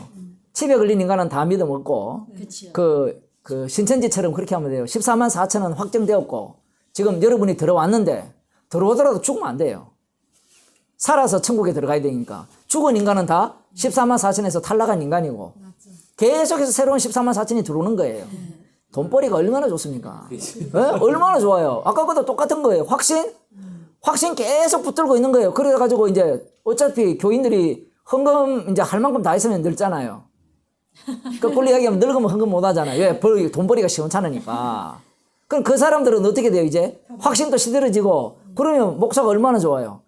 치매 걸린 인간은 다 믿음 없고, 그렇죠. 그 신천지처럼 그렇게 하면 돼요. 14만 4천은 확정되었고, 지금 여러분이 들어왔는데, 들어오더라도 죽으면 안 돼요. 살아서 천국에 들어가야 되니까. 죽은 인간은 다 14만 4천에서 탈락한 인간이고, 맞죠. 계속해서 새로운 14만 4천이 들어오는 거예요. 돈벌이가 얼마나 좋습니까? 네? 얼마나 좋아요. 아까 것도 똑같은 거예요. 확신 계속 붙들고 있는 거예요. 그래가지고 이제 어차피 교인들이 헌금 이제 할 만큼 다 했으면 늙잖아요. 거꾸로 이야기하면 늙으면 헌금 못 하잖아요. 왜? 돈벌이가 시원찮으니까. 그럼 그 사람들은 어떻게 돼요, 이제? 확신도 시들어지고, 그러면 목사가 얼마나 좋아요.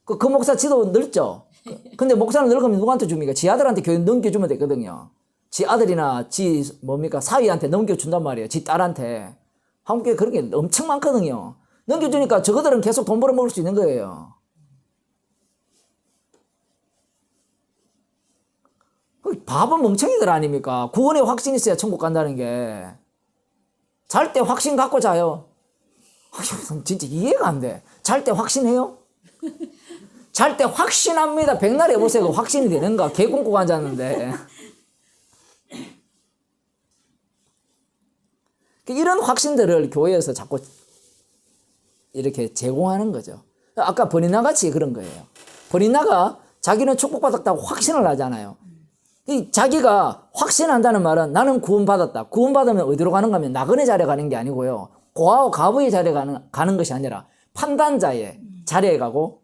그 목사 지도 늙죠? 근데 목사는 늙으면 누구한테 줍니까? 지 아들한테 교회 넘겨주면 되거든요. 지 아들이나 사위한테 넘겨준단 말이에요. 지 딸한테. 한국교회 그런 게 엄청 많거든요. 넘겨주니까 저거들은 계속 돈 벌어먹을 수 있는 거예요. 바보 멍청이들 아닙니까? 구원의 확신이 있어야 천국 간다는 게. 잘 때 확신 갖고 자요. 진짜 이해가 안 돼. 잘 때 확신해요? 잘 때 확신합니다. 백날 해보세요. 확신이 되는가? 개 꿈꾸고 앉았는데. 이런 확신들을 교회에서 자꾸 이렇게 제공하는 거죠. 아까 버니나 같이 그런 거예요. 버니나가 자기는 축복받았다고 확신을 하잖아요. 자기가 확신한다는 말은 나는 구원받았다. 구원받으면 어디로 가는가 하면 나그네 자리에 가는 게 아니고요. 고아와 과부의 자리에 가는 것이 아니라 판단자의 자리에 가고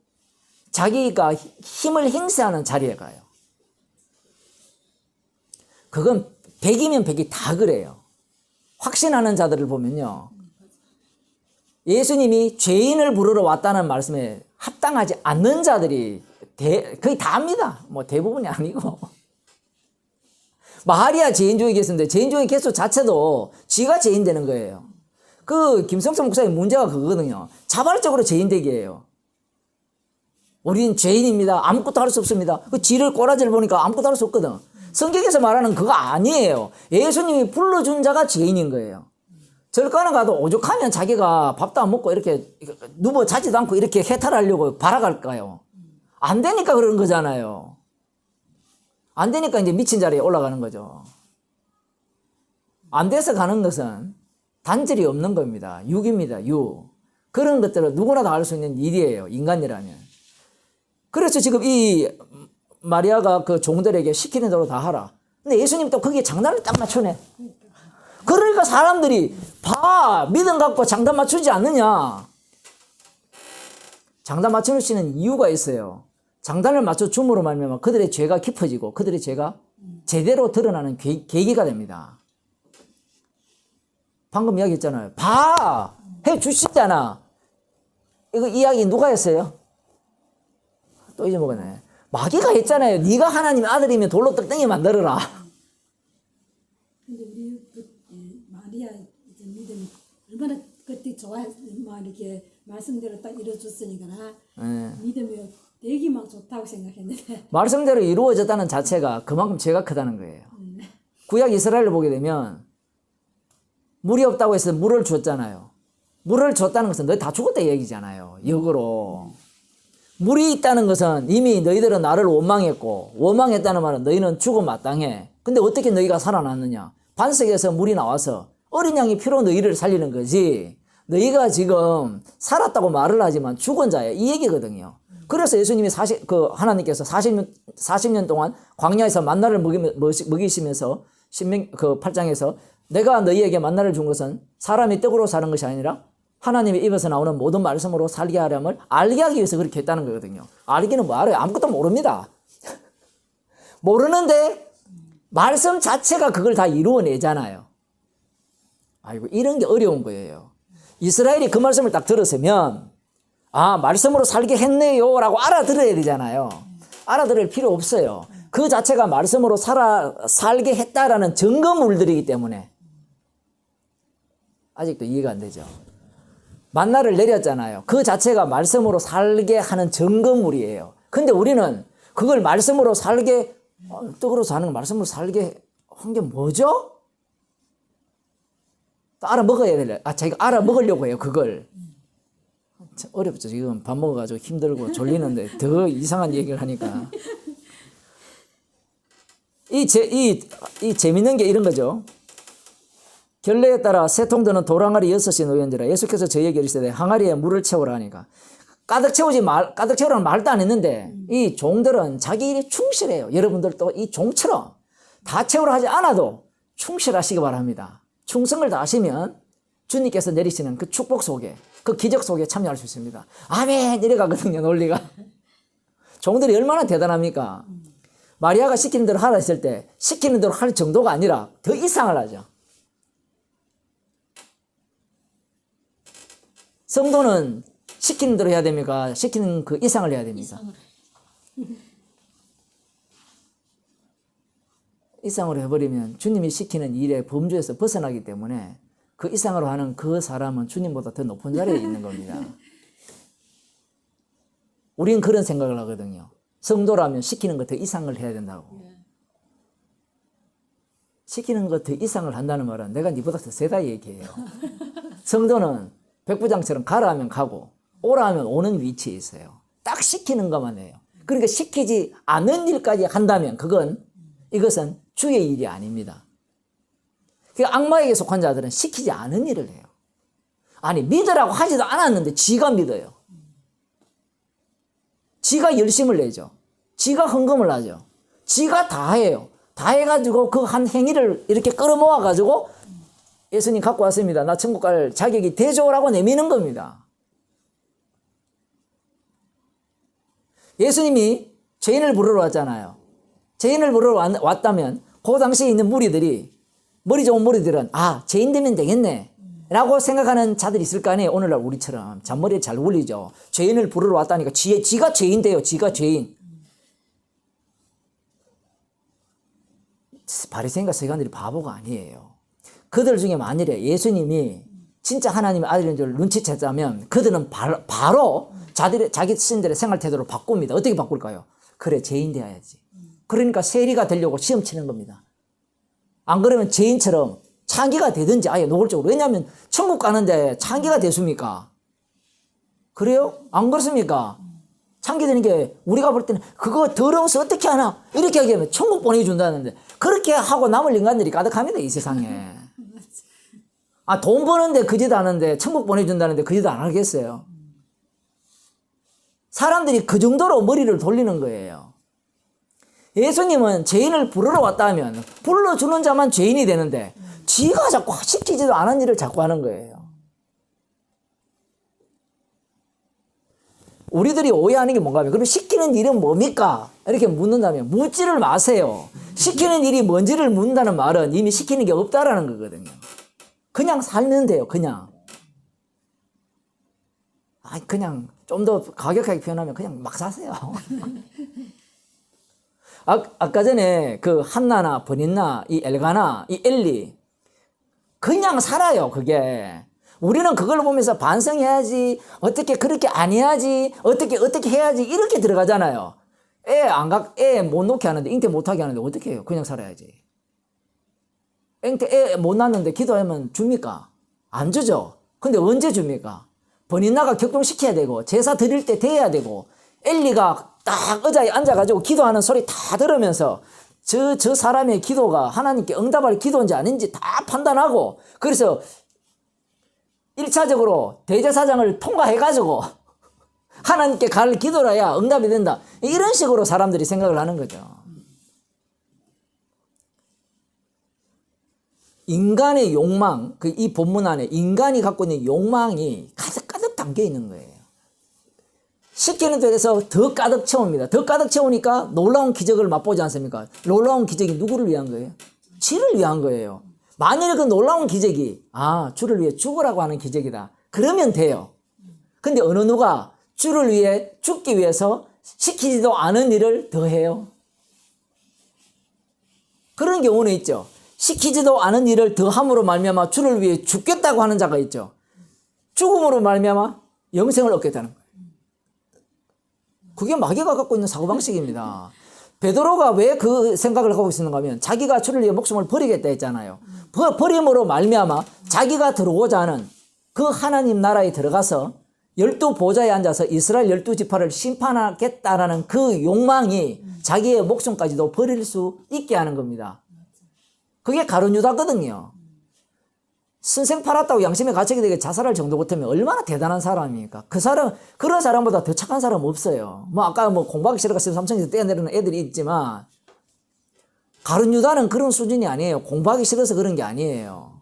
자기가 힘을 행사하는 자리에 가요. 그건 100이면 100이 다 그래요. 확신하는 자들을 보면요. 예수님이 죄인을 부르러 왔다는 말씀에 합당하지 않는 자들이 거의 다 합니다. 뭐 대부분이 아니고. 마리아 죄인중에 계셨는데 죄인중에 개수 자체도 지가 죄인 되는 거예요. 그 김성성 목사의 문제가 그거거든요. 자발적으로 죄인 되기예요. 우린 죄인입니다. 아무것도 할 수 없습니다. 그 지를 꼬라지를 보니까 아무것도 할 수 없거든. 성경에서 말하는 그거 아니에요. 예수님이 불러준 자가 죄인인 거예요. 절간에 가도 오죽하면 자기가 밥도 안 먹고 이렇게 누워 자지도 않고 이렇게 해탈하려고 발악할까요? 안 되니까 그러는 거잖아요. 안 되니까 이제 미친 자리에 올라가는 거죠. 안 돼서 가는 것은 단절이 없는 겁니다. 육입니다. 육. 그런 것들은 누구나 다 할 수 있는 일이에요. 인간이라면. 그래서 지금 이 마리아가 그 종들에게 시키는 대로 다 하라. 근데 예수님 또 거기에 장단을 딱 맞추네. 그러니까 사람들이 믿음 갖고 장단 맞추지 않느냐. 장단 맞추시는 이유가 있어요. 장단을 맞춰줌으로 말미암아 그들의 죄가 깊어지고 그들의 죄가 제대로 드러나는 계기가 됩니다. 방금 이야기했잖아요. 해 주시잖아. 이거 이야기 누가 했어요? 또 잊어먹었네. 마귀가 했잖아요. 네가 하나님의 아들이면 돌로 떡덩이 만들어라. 근데 우리 마리아 이제 믿음이 얼마나 그때 좋아했 막 이렇게 말씀대로 딱 이루어졌으니까 믿음이 되게 막 좋다고 생각했는데 말씀대로 이루어졌다는 자체가 그만큼 죄가 크다는 거예요. 구약 이스라엘을 보게 되면 물이 없다고 해서 물을 줬잖아요. 물을 줬다는 것은 너희 다 죽었다 얘기잖아요. 역으로. 물이 있다는 것은 이미 너희들은 나를 원망했고 원망했다는 말은 너희는 죽음 마땅해. 근데 어떻게 너희가 살아났느냐? 반석에서 물이 나와서 어린 양이 피로 너희를 살리는 거지. 너희가 지금 살았다고 말을 하지만 죽은 자야. 이 얘기거든요. 그래서 예수님이 하나님께서 40년 동안 광야에서 만나를 먹이시면서 신명 8장에서 내가 너희에게 만나를 준 것은 사람이 떡으로 사는 것이 아니라 하나님의 입에서 나오는 모든 말씀으로 살게 하려면 알게 하기 위해서 그렇게 했다는 거거든요. 알기는 뭐 알아요? 아무것도 모릅니다. 모르는데 말씀 자체가 그걸 다 이루어내잖아요. 아이고, 이런 게 어려운 거예요. 이스라엘이 그 말씀을 딱 들었으면 아, 말씀으로 살게 했네요 라고 알아들어야 되잖아요. 알아들을 필요 없어요. 그 자체가 말씀으로 살게 했다라는 증거물들이기 때문에 아직도 이해가 안 되죠. 만나를 내렸잖아요. 그 자체가 말씀으로 살게 하는 증거물이에요. 근데 우리는 그걸 말씀으로 살게, 떡으로 사는 거 말씀으로 살게 한 게 뭐죠? 또 알아먹어야 돼. 자기가 알아먹으려고 해요, 그걸. 참 어렵죠. 지금 밥 먹어가지고 힘들고 졸리는데 더 이상한 얘기를 하니까. 이 재밌는 게 이런 거죠. 결례에 따라 세 통 드는 돌항아리 6이 놓였는지라 예수께서 저희에게 이르시되 항아리에 물을 채우라 하니까 가득 채우라는 말도 안 했는데 이 종들은 자기 일에 충실해요. 여러분들도 이 종처럼 다 채우라 하지 않아도 충실하시기 바랍니다. 충성을 다하시면 주님께서 내리시는 그 축복 속에 그 기적 속에 참여할 수 있습니다. 아멘 이래 가거든요. 논리가. 종들이 얼마나 대단합니까? 마리아가 시키는 대로 하라 했을 때 시키는 대로 할 정도가 아니라 더 이상을 하죠. 성도는 시키는 대로 해야 됩니까? 시키는 그 이상을 해야 됩니까? 이상으로 해버리면 주님이 시키는 일의 범주에서 벗어나기 때문에 그 이상으로 하는 그 사람은 주님보다 더 높은 자리에 있는 겁니다. 우리는 그런 생각을 하거든요. 성도라면 시키는 것 더 이상을 해야 된다고. 시키는 것 더 이상을 한다는 말은 내가 니보다 더 세다 얘기해요. 성도는 백부장처럼 가라 하면 가고 오라 하면 오는 위치에 있어요. 딱 시키는 것만 해요. 그러니까 시키지 않은 일까지 한다면 이것은 주의 일이 아닙니다. 그러니까 악마에게 속한 자들은 시키지 않은 일을 해요. 아니 믿으라고 하지도 않았는데 지가 믿어요. 지가 열심을 내죠. 지가 헌금을 하죠. 지가 다 해요. 다 해가지고 그 한 행위를 이렇게 끌어모아가지고 예수님 갖고 왔습니다. 나 천국 갈 자격이 되죠라고 내미는 겁니다. 예수님이 죄인을 부르러 왔잖아요. 죄인을 부르러 왔다면 그 당시에 있는 무리들이 머리 좋은 무리들은 아 죄인 되면 되겠네 라고 생각하는 자들이 있을 거 아니에요. 오늘날 우리처럼 잔머리에 잘 울리죠. 죄인을 부르러 왔다니까 지가 죄인 돼요. 지가 죄인. 바리새인과 서기관들이 바보가 아니에요. 그들 중에 만일에 예수님이 진짜 하나님의 아들인 줄 눈치챘다면 그들은 바로 자기 스님들의 생활 태도를 바꿉니다. 어떻게 바꿀까요? 그래 죄인 되어야지. 그러니까 세리가 되려고 시험 치는 겁니다. 안 그러면 죄인처럼 창기가 되든지 아예 노골적으로. 왜냐하면 천국 가는데 창기가 됐습니까? 그래요? 안 그렇습니까? 창기 되는 게 우리가 볼 때는 그거 더러워서 어떻게 하나 이렇게 얘기하면 천국 보내준다는데 그렇게 하고 남을 인간들이 가득합니다. 이 세상에. 돈 버는데 그 짓 하는데 천국 보내준다는데 그 짓 안 하겠어요? 사람들이 그 정도로 머리를 돌리는 거예요. 예수님은 죄인을 부르러 왔다면 불러주는 자만 죄인이 되는데 지가 자꾸 시키지도 않은 일을 자꾸 하는 거예요. 우리들이 오해하는 게 뭔가 하면 그럼 시키는 일은 뭡니까? 이렇게 묻는다면 묻지를 마세요. 시키는 일이 뭔지를 묻는다는 말은 이미 시키는 게 없다라는 거거든요. 그냥 살면 돼요. 그냥. 아니, 그냥 좀 더 가격하게 표현하면 그냥 막 사세요. 아까 전에 그 한나나 버닌나 이 엘가나 이 엘리 그냥 살아요. 그게 우리는 그걸 보면서 반성해야지, 어떻게 그렇게 안 해야지, 어떻게 해야지 이렇게 들어가잖아요. 애 못 놓게 하는데, 잉태 못 하게 하는데 어떻게 해요? 그냥 살아야지. 애 못 낳는데 기도하면 줍니까? 안 주죠. 근데 언제 줍니까? 버닌나가 격동시켜야 되고, 제사 드릴 때 돼야 되고, 엘리가 딱 의자에 앉아가지고 기도하는 소리 다 들으면서 저 사람의 기도가 하나님께 응답할 기도인지 아닌지 다 판단하고, 그래서 1차적으로 대제사장을 통과해가지고 하나님께 갈 기도라야 응답이 된다. 이런 식으로 사람들이 생각을 하는 거죠. 인간의 욕망, 이 본문 안에 인간이 갖고 있는 욕망이 가득가득 담겨 있는 거예요. 시키는 데서 더 가득 채웁니다. 더 가득 채우니까 놀라운 기적을 맛보지 않습니까? 놀라운 기적이 누구를 위한 거예요? 지를 위한 거예요. 만일 그 놀라운 기적이 주를 위해 죽으라고 하는 기적이다. 그러면 돼요. 근데 어느 누가 주를 위해 죽기 위해서 시키지도 않은 일을 더 해요? 그런 경우는 있죠. 시키지도 않은 일을 더 함으로 말미암아 주를 위해 죽겠다고 하는 자가 있죠. 죽음으로 말미암아 영생을 얻겠다는 거예요. 그게 마귀가 갖고 있는 사고방식입니다. 베드로가 왜 그 생각을 하고 있었는가 하면 자기가 주를 위해 목숨을 버리겠다 했잖아요. 버림으로 말미암아 자기가 들어오고자 하는 그 하나님 나라에 들어가서 12보좌에 앉아서 이스라엘 12지파를 심판하겠다라는 그 욕망이 자기의 목숨까지도 버릴 수 있게 하는 겁니다. 그게 가룟 유다거든요. 선생 팔았다고 양심에 갇히게 되게 자살할 정도 같으면 얼마나 대단한 사람입니까? 그런 사람보다 더 착한 사람 없어요. 아까 공부하기 싫어가 삼성에서 떼어내리는 애들이 있지만, 가룟 유다는 그런 수준이 아니에요. 공부하기 싫어서 그런 게 아니에요.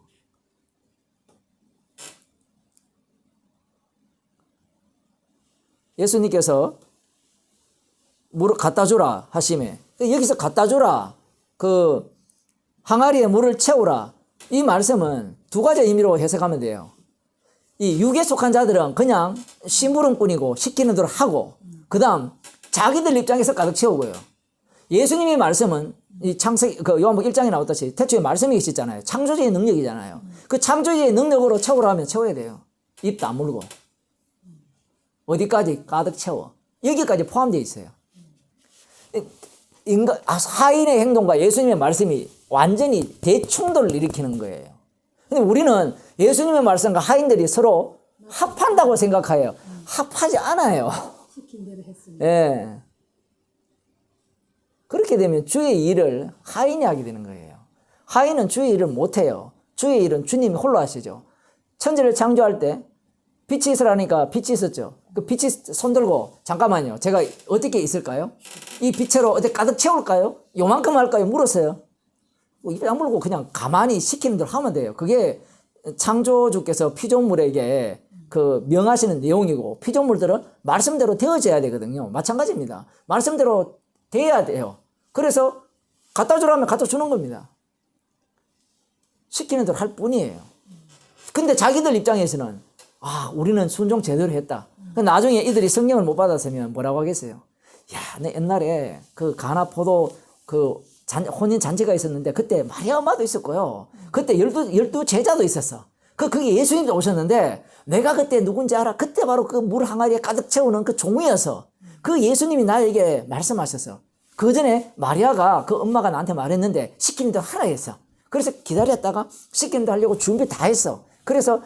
예수님께서 물을 갖다 주라 하시매, 여기서 갖다 주라, 항아리에 물을 채우라, 이 말씀은 두 가지 의미로 해석하면 돼요. 이 육에 속한 자들은 그냥 심부름꾼이고 시키는 대로 하고, 그 다음 자기들 입장에서 가득 채우고요. 예수님의 말씀은 이 요한복음 1장에 나왔듯이 태초에 말씀이 있었잖아요. 창조주의 능력이잖아요. 그 창조주의 능력으로 채우라 하면 채워야 돼요. 입 다물고. 어디까지? 가득 채워. 여기까지 포함되어 있어요. 하인의 행동과 예수님의 말씀이 완전히 대충돌을 일으키는 거예요. 근데 우리는 예수님의 말씀과 하인들이 서로 합한다고 생각해요. 합하지 않아요. 시킨 대로 했습니다. 예. 그렇게 되면 주의 일을 하인이 하게 되는 거예요. 하인은 주의 일을 못해요. 주의 일은 주님이 홀로 하시죠. 천지를 창조할 때 빛이 있으라니까 빛이 있었죠. 그 빛이 손 들고 잠깐만요. 제가 어떻게 있을까요? 이 빛으로 어떻게 가득 채울까요? 요만큼 할까요? 물었어요. 입에 다물고 그냥 가만히 시키는 대로 하면 돼요. 그게 창조주께서 피조물에게 명하시는 내용이고, 피조물들은 말씀대로 되어져야 되거든요. 마찬가지입니다. 말씀대로 돼야 돼요. 그래서 갖다 주라면 갖다 주는 겁니다. 시키는 대로 할 뿐이에요. 근데 자기들 입장에서는 우리는 순종 제대로 했다. 나중에 이들이 성령을 못 받았으면 뭐라고 하겠어요? 야, 내 옛날에 가나 포도 혼인 잔치가 있었는데 그때 마리아 엄마도 있었고요. 그때 12 제자도 있었어. 그게 예수님도 오셨는데 내가 그때 누군지 알아? 그때 바로 그 물 항아리에 가득 채우는 그 종이어서 그 예수님이 나에게 말씀하셨어. 그 전에 마리아가 그 엄마가 나한테 말했는데 시키는 대로 하라 했어. 그래서 기다렸다가 시키는 대로 하려고 준비 다 했어. 그래서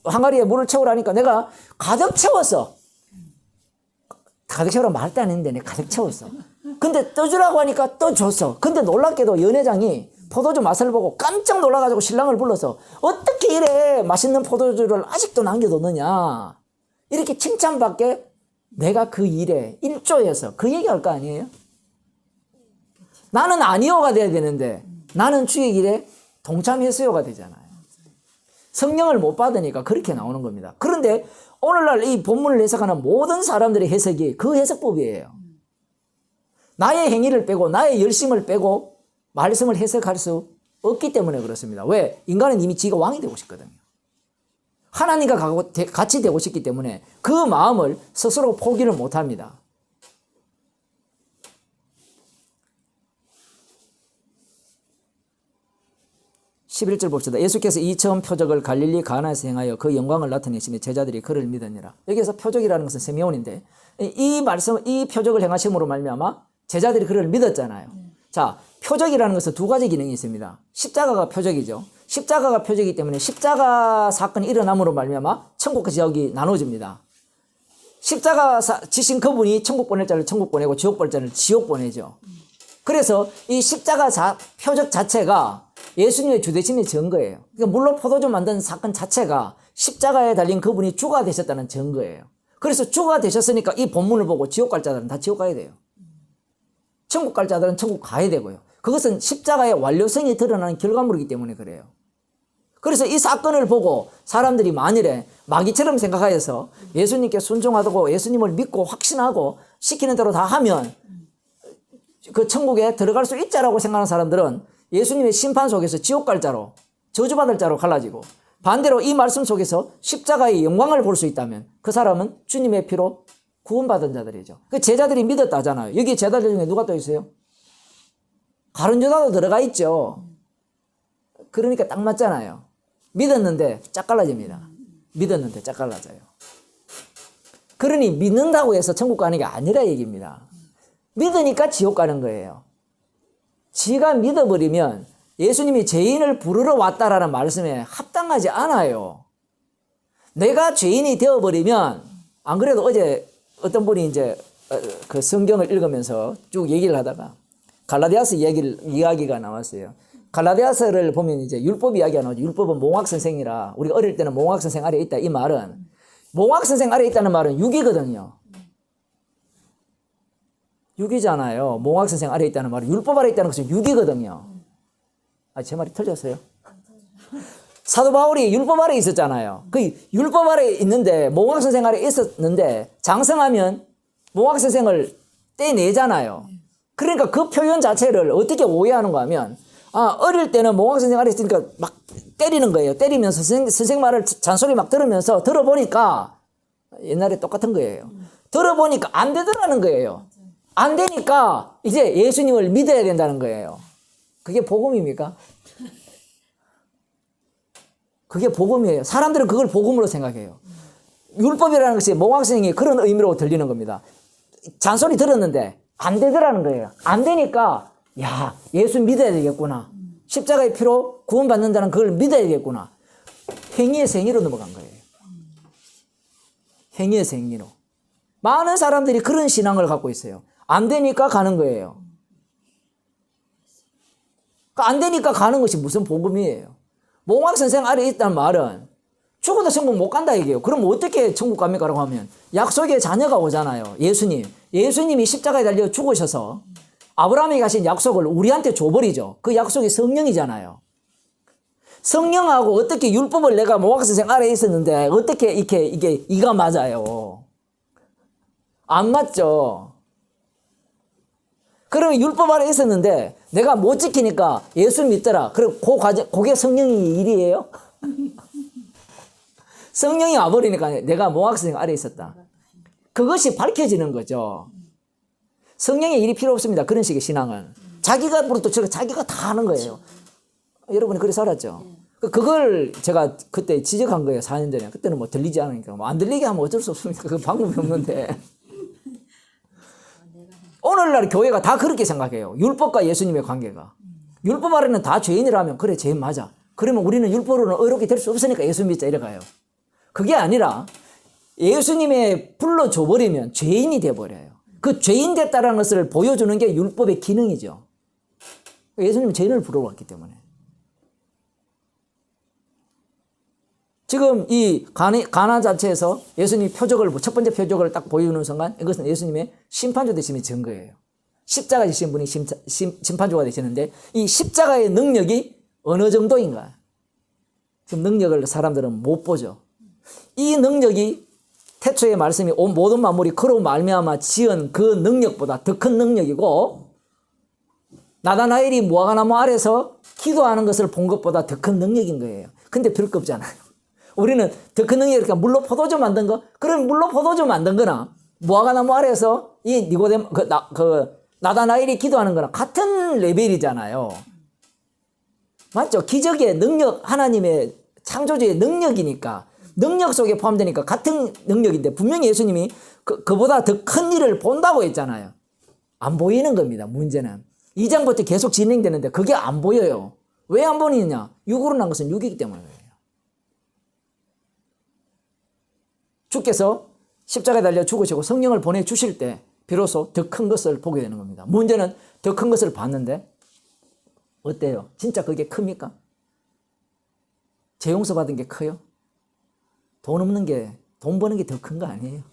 항아리에 물을 채우라니까 내가 가득 채웠어. 가득 채우라고 말도 안 했는데 내가 가득 채웠어. 근데 떠주라고 하니까 떠줬어. 근데 놀랍게도 연회장이 포도주 맛을 보고 깜짝 놀라가지고 신랑을 불러서 어떻게 이래 맛있는 포도주를 아직도 남겨뒀느냐, 이렇게 칭찬받게 내가 그 일에 일조해서 그 얘기할 거 아니에요? 나는 아니오가 돼야 되는데 나는 주의 일에 동참했어요가 되잖아요. 성령을 못 받으니까 그렇게 나오는 겁니다. 그런데 오늘날 이 본문을 해석하는 모든 사람들의 해석이 그 해석법이에요. 나의 행위를 빼고 나의 열심을 빼고 말씀을 해석할 수 없기 때문에 그렇습니다. 왜? 인간은 이미 지가 왕이 되고 싶거든요. 하나님과 같이 되고 싶기 때문에 그 마음을 스스로 포기를 못합니다. 11절 봅시다. 예수께서 이 처음 표적을 갈릴리 가나에서 행하여 그 영광을 나타내시며 제자들이 그를 믿으니라. 여기서 표적이라는 것은 세미온인데 이 말씀, 이 표적을 행하심으로 말미암아 제자들이 그를 믿었잖아요. 자, 표적이라는 것은 두 가지 기능이 있습니다. 십자가가 표적이죠. 십자가가 표적이기 때문에 십자가 사건이 일어남으로 말미암아 천국과 지옥이 나눠집니다. 십자가 지신 그분이 천국 보낼 자를 천국 보내고 지옥 보낼 자를 지옥 보내죠. 그래서 이 십자가 표적 자체가 예수님의 주되심의 증거예요. 그러니까 물로 포도주 만든 사건 자체가 십자가에 달린 그분이 주가 되셨다는 증거예요. 그래서 주가 되셨으니까 이 본문을 보고 지옥 갈 자들은 다 지옥 가야 돼요. 천국 갈 자들은 천국 가야 되고요. 그것은 십자가의 완료성이 드러나는 결과물이기 때문에 그래요. 그래서 이 사건을 보고 사람들이 만일에 마귀처럼 생각하여서 예수님께 순종하고 예수님을 믿고 확신하고 시키는 대로 다 하면 그 천국에 들어갈 수 있자라고 생각하는 사람들은 예수님의 심판 속에서 지옥 갈 자로 저주받을 자로 갈라지고, 반대로 이 말씀 속에서 십자가의 영광을 볼 수 있다면 그 사람은 주님의 피로 구원받은 자들이죠. 그 제자들이 믿었다잖아요. 여기 제자들 중에 누가 또 있어요? 가룟 유다도 들어가 있죠. 그러니까 딱 맞잖아요. 믿었는데 짝 갈라집니다. 믿었는데 짝 갈라져요. 그러니 믿는다고 해서 천국 가는 게 아니라 얘기입니다. 믿으니까 지옥 가는 거예요. 지가 믿어버리면 예수님이 죄인을 부르러 왔다라는 말씀에 합당하지 않아요. 내가 죄인이 되어버리면, 안 그래도 어제 어떤 분이 이제 그 성경을 읽으면서 쭉 얘기를 하다가 갈라디아서 이야기가 나왔어요. 갈라디아서를 보면 이제 율법 이야기가 나오죠. 율법은 몽학선생이라, 우리가 어릴 때는 몽학선생 아래에 있다. 이 말은, 몽학선생 아래에 있다는 말은 육이거든요. 육이잖아요. 몽학선생 아래에 있다는 말은, 율법 아래에 있다는 것은 육이거든요. 아, 제 말이 틀렸어요? 사도 바울이 율법 아래에 있었잖아요. 그 율법 아래에 있는데, 몽학선생 아래에 있었는데 장성하면 몽학선생을 떼내잖아요. 그러니까 그 표현 자체를 어떻게 오해하는가 하면, 어릴 때는 몽학선생 아래에 있으니까 막 때리는 거예요. 때리면서 선생 말을 잔소리 막 들으면서 들어보니까 옛날에 똑같은 거예요. 들어보니까 안 되더라는 거예요. 안 되니까 이제 예수님을 믿어야 된다는 거예요. 그게 복음입니까? 그게 복음이에요. 사람들은 그걸 복음으로 생각해요. 율법이라는 것이 몽학선생이 그런 의미로 들리는 겁니다. 잔소리 들었는데 안 되더라는 거예요. 안 되니까, 야, 예수 믿어야 되겠구나. 십자가의 피로 구원받는다는 그걸 믿어야 되겠구나. 행위에서 행위로 넘어간 거예요. 행위에서 행위로. 많은 사람들이 그런 신앙을 갖고 있어요. 안 되니까 가는 거예요. 안 되니까 가는 것이 무슨 복음이에요? 몽학선생 아래에 있다는 말은 죽어도 천국 못 간다 얘기예요. 그럼 어떻게 천국 갑니까? 라고 하면 약속의 자녀가 오잖아요. 예수님이 십자가에 달려 죽으셔서 아브라함이 가신 약속을 우리한테 줘버리죠. 그 약속이 성령이잖아요. 성령하고 어떻게 율법을 내가 몽학선생 아래에 있었는데 어떻게 이게 이가 맞아요? 안 맞죠. 그러면 율법 아래에 있었는데 내가 못 지키니까 예수 믿더라. 그럼 그게 성령의 일이에요? 성령이 와버리니까 내가 몽학선생 아래에 있었다. 그것이 밝혀지는 거죠. 성령의 일이 필요 없습니다. 그런 식의 신앙은. 자기가 부르도 자기가 다 하는 거예요. 여러분이 그렇게 살았죠. 그걸 제가 그때 지적한 거예요. 4년 전에. 그때는 뭐 들리지 않으니까. 뭐 안 들리게 하면 어쩔 수 없습니다. 그 방법이 없는데. 오늘날 교회가 다 그렇게 생각해요. 율법과 예수님의 관계가. 율법 아래는 다 죄인이라면 그래, 죄인 맞아. 그러면 우리는 율법으로는 의롭게 될 수 없으니까 예수 믿자 이래가요. 그게 아니라 예수님의 불러줘버리면 죄인이 돼버려요. 그 죄인 됐다는 것을 보여주는 게 율법의 기능이죠. 예수님은 죄인을 부르러왔기 때문에. 지금 이 가나 자체에서 예수님이 첫 번째 표적을 딱 보여주는 순간 이것은 예수님의 심판주 되심의 증거예요. 십자가 지신 분이 심판주가 되시는데 이 십자가의 능력이 어느 정도인가? 그 능력을 사람들은 못 보죠. 이 능력이 태초의 말씀이 온 모든 만물이 그로 말미암아 지은 그 능력보다 더 큰 능력이고, 나다나엘이 무화과나무 아래서 기도하는 것을 본 것보다 더 큰 능력인 거예요. 근데 별 거 없잖아요. 우리는 더 큰 능력이니까 물로 포도주 만든 거? 그럼 물로 포도주 만든 거나 무화과나무 아래에서 이 니고데모 나다나엘이 기도하는 거랑 같은 레벨이잖아요. 맞죠? 기적의 능력, 하나님의 창조주의 능력이니까, 능력 속에 포함되니까 같은 능력인데 분명히 예수님이 그보다 더 큰 일을 본다고 했잖아요. 안 보이는 겁니다. 문제는 2장부터 계속 진행되는데 그게 안 보여요. 왜 안 보이느냐? 육으로 난 것은 육이기 때문에 그래요. 주께서 십자가에 달려 죽으시고 성령을 보내주실 때 비로소 더 큰 것을 보게 되는 겁니다. 문제는 더 큰 것을 봤는데 어때요? 진짜 그게 큽니까? 재용서 받은 게 커요? 돈 버는 게 더 큰 거 아니에요?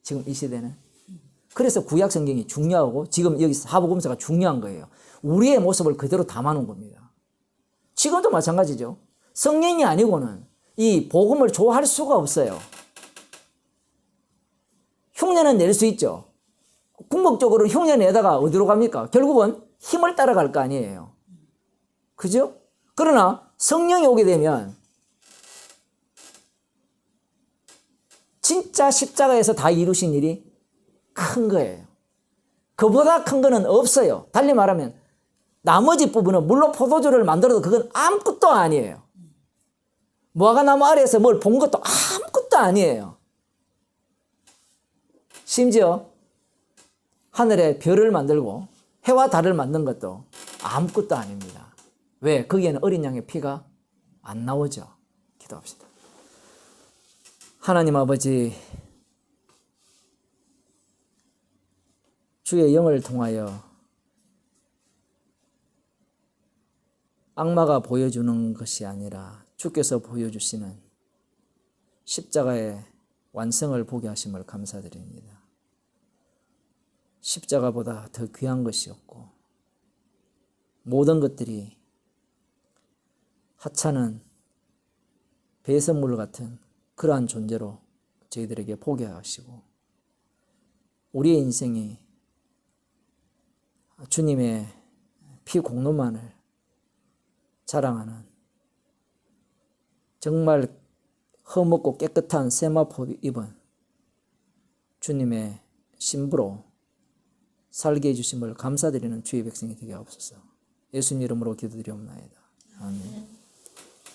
지금 이 시대는. 그래서 구약 성경이 중요하고 지금 여기 사복음서가 중요한 거예요. 우리의 모습을 그대로 담아놓은 겁니다. 지금도 마찬가지죠. 성령이 아니고는 이 복음을 좋아할 수가 없어요. 흉내는 낼 수 있죠. 궁극적으로 흉내 내다가 어디로 갑니까? 결국은 힘을 따라갈 거 아니에요. 그죠? 그러나 성령이 오게 되면 진짜 십자가에서 다 이루신 일이 큰 거예요. 그보다 큰 거는 없어요. 달리 말하면 나머지 부분은 물론 포도주를 만들어도 그건 아무것도 아니에요. 무화과나무 아래에서 뭘 본 것도 아무것도 아니에요. 심지어 하늘에 별을 만들고 해와 달을 만든 것도 아무것도 아닙니다. 왜? 거기에는 어린 양의 피가 안 나오죠. 기도합시다. 하나님 아버지, 주의 영을 통하여 악마가 보여주는 것이 아니라 주께서 보여주시는 십자가의 완성을 보게 하심을 감사드립니다. 십자가보다 더 귀한 것이 없고 모든 것들이 하찮은 배설물 같은 그러한 존재로 저희들에게 보게 하시고 우리의 인생이 주님의 피 공로만을 자랑하는 정말 흠없고 깨끗한 세마포 입은 주님의 신부로 살게 해주심을 감사드리는 주의 백성이 되게 하옵소서. 예수님 이름으로 기도드리옵나이다. 아멘.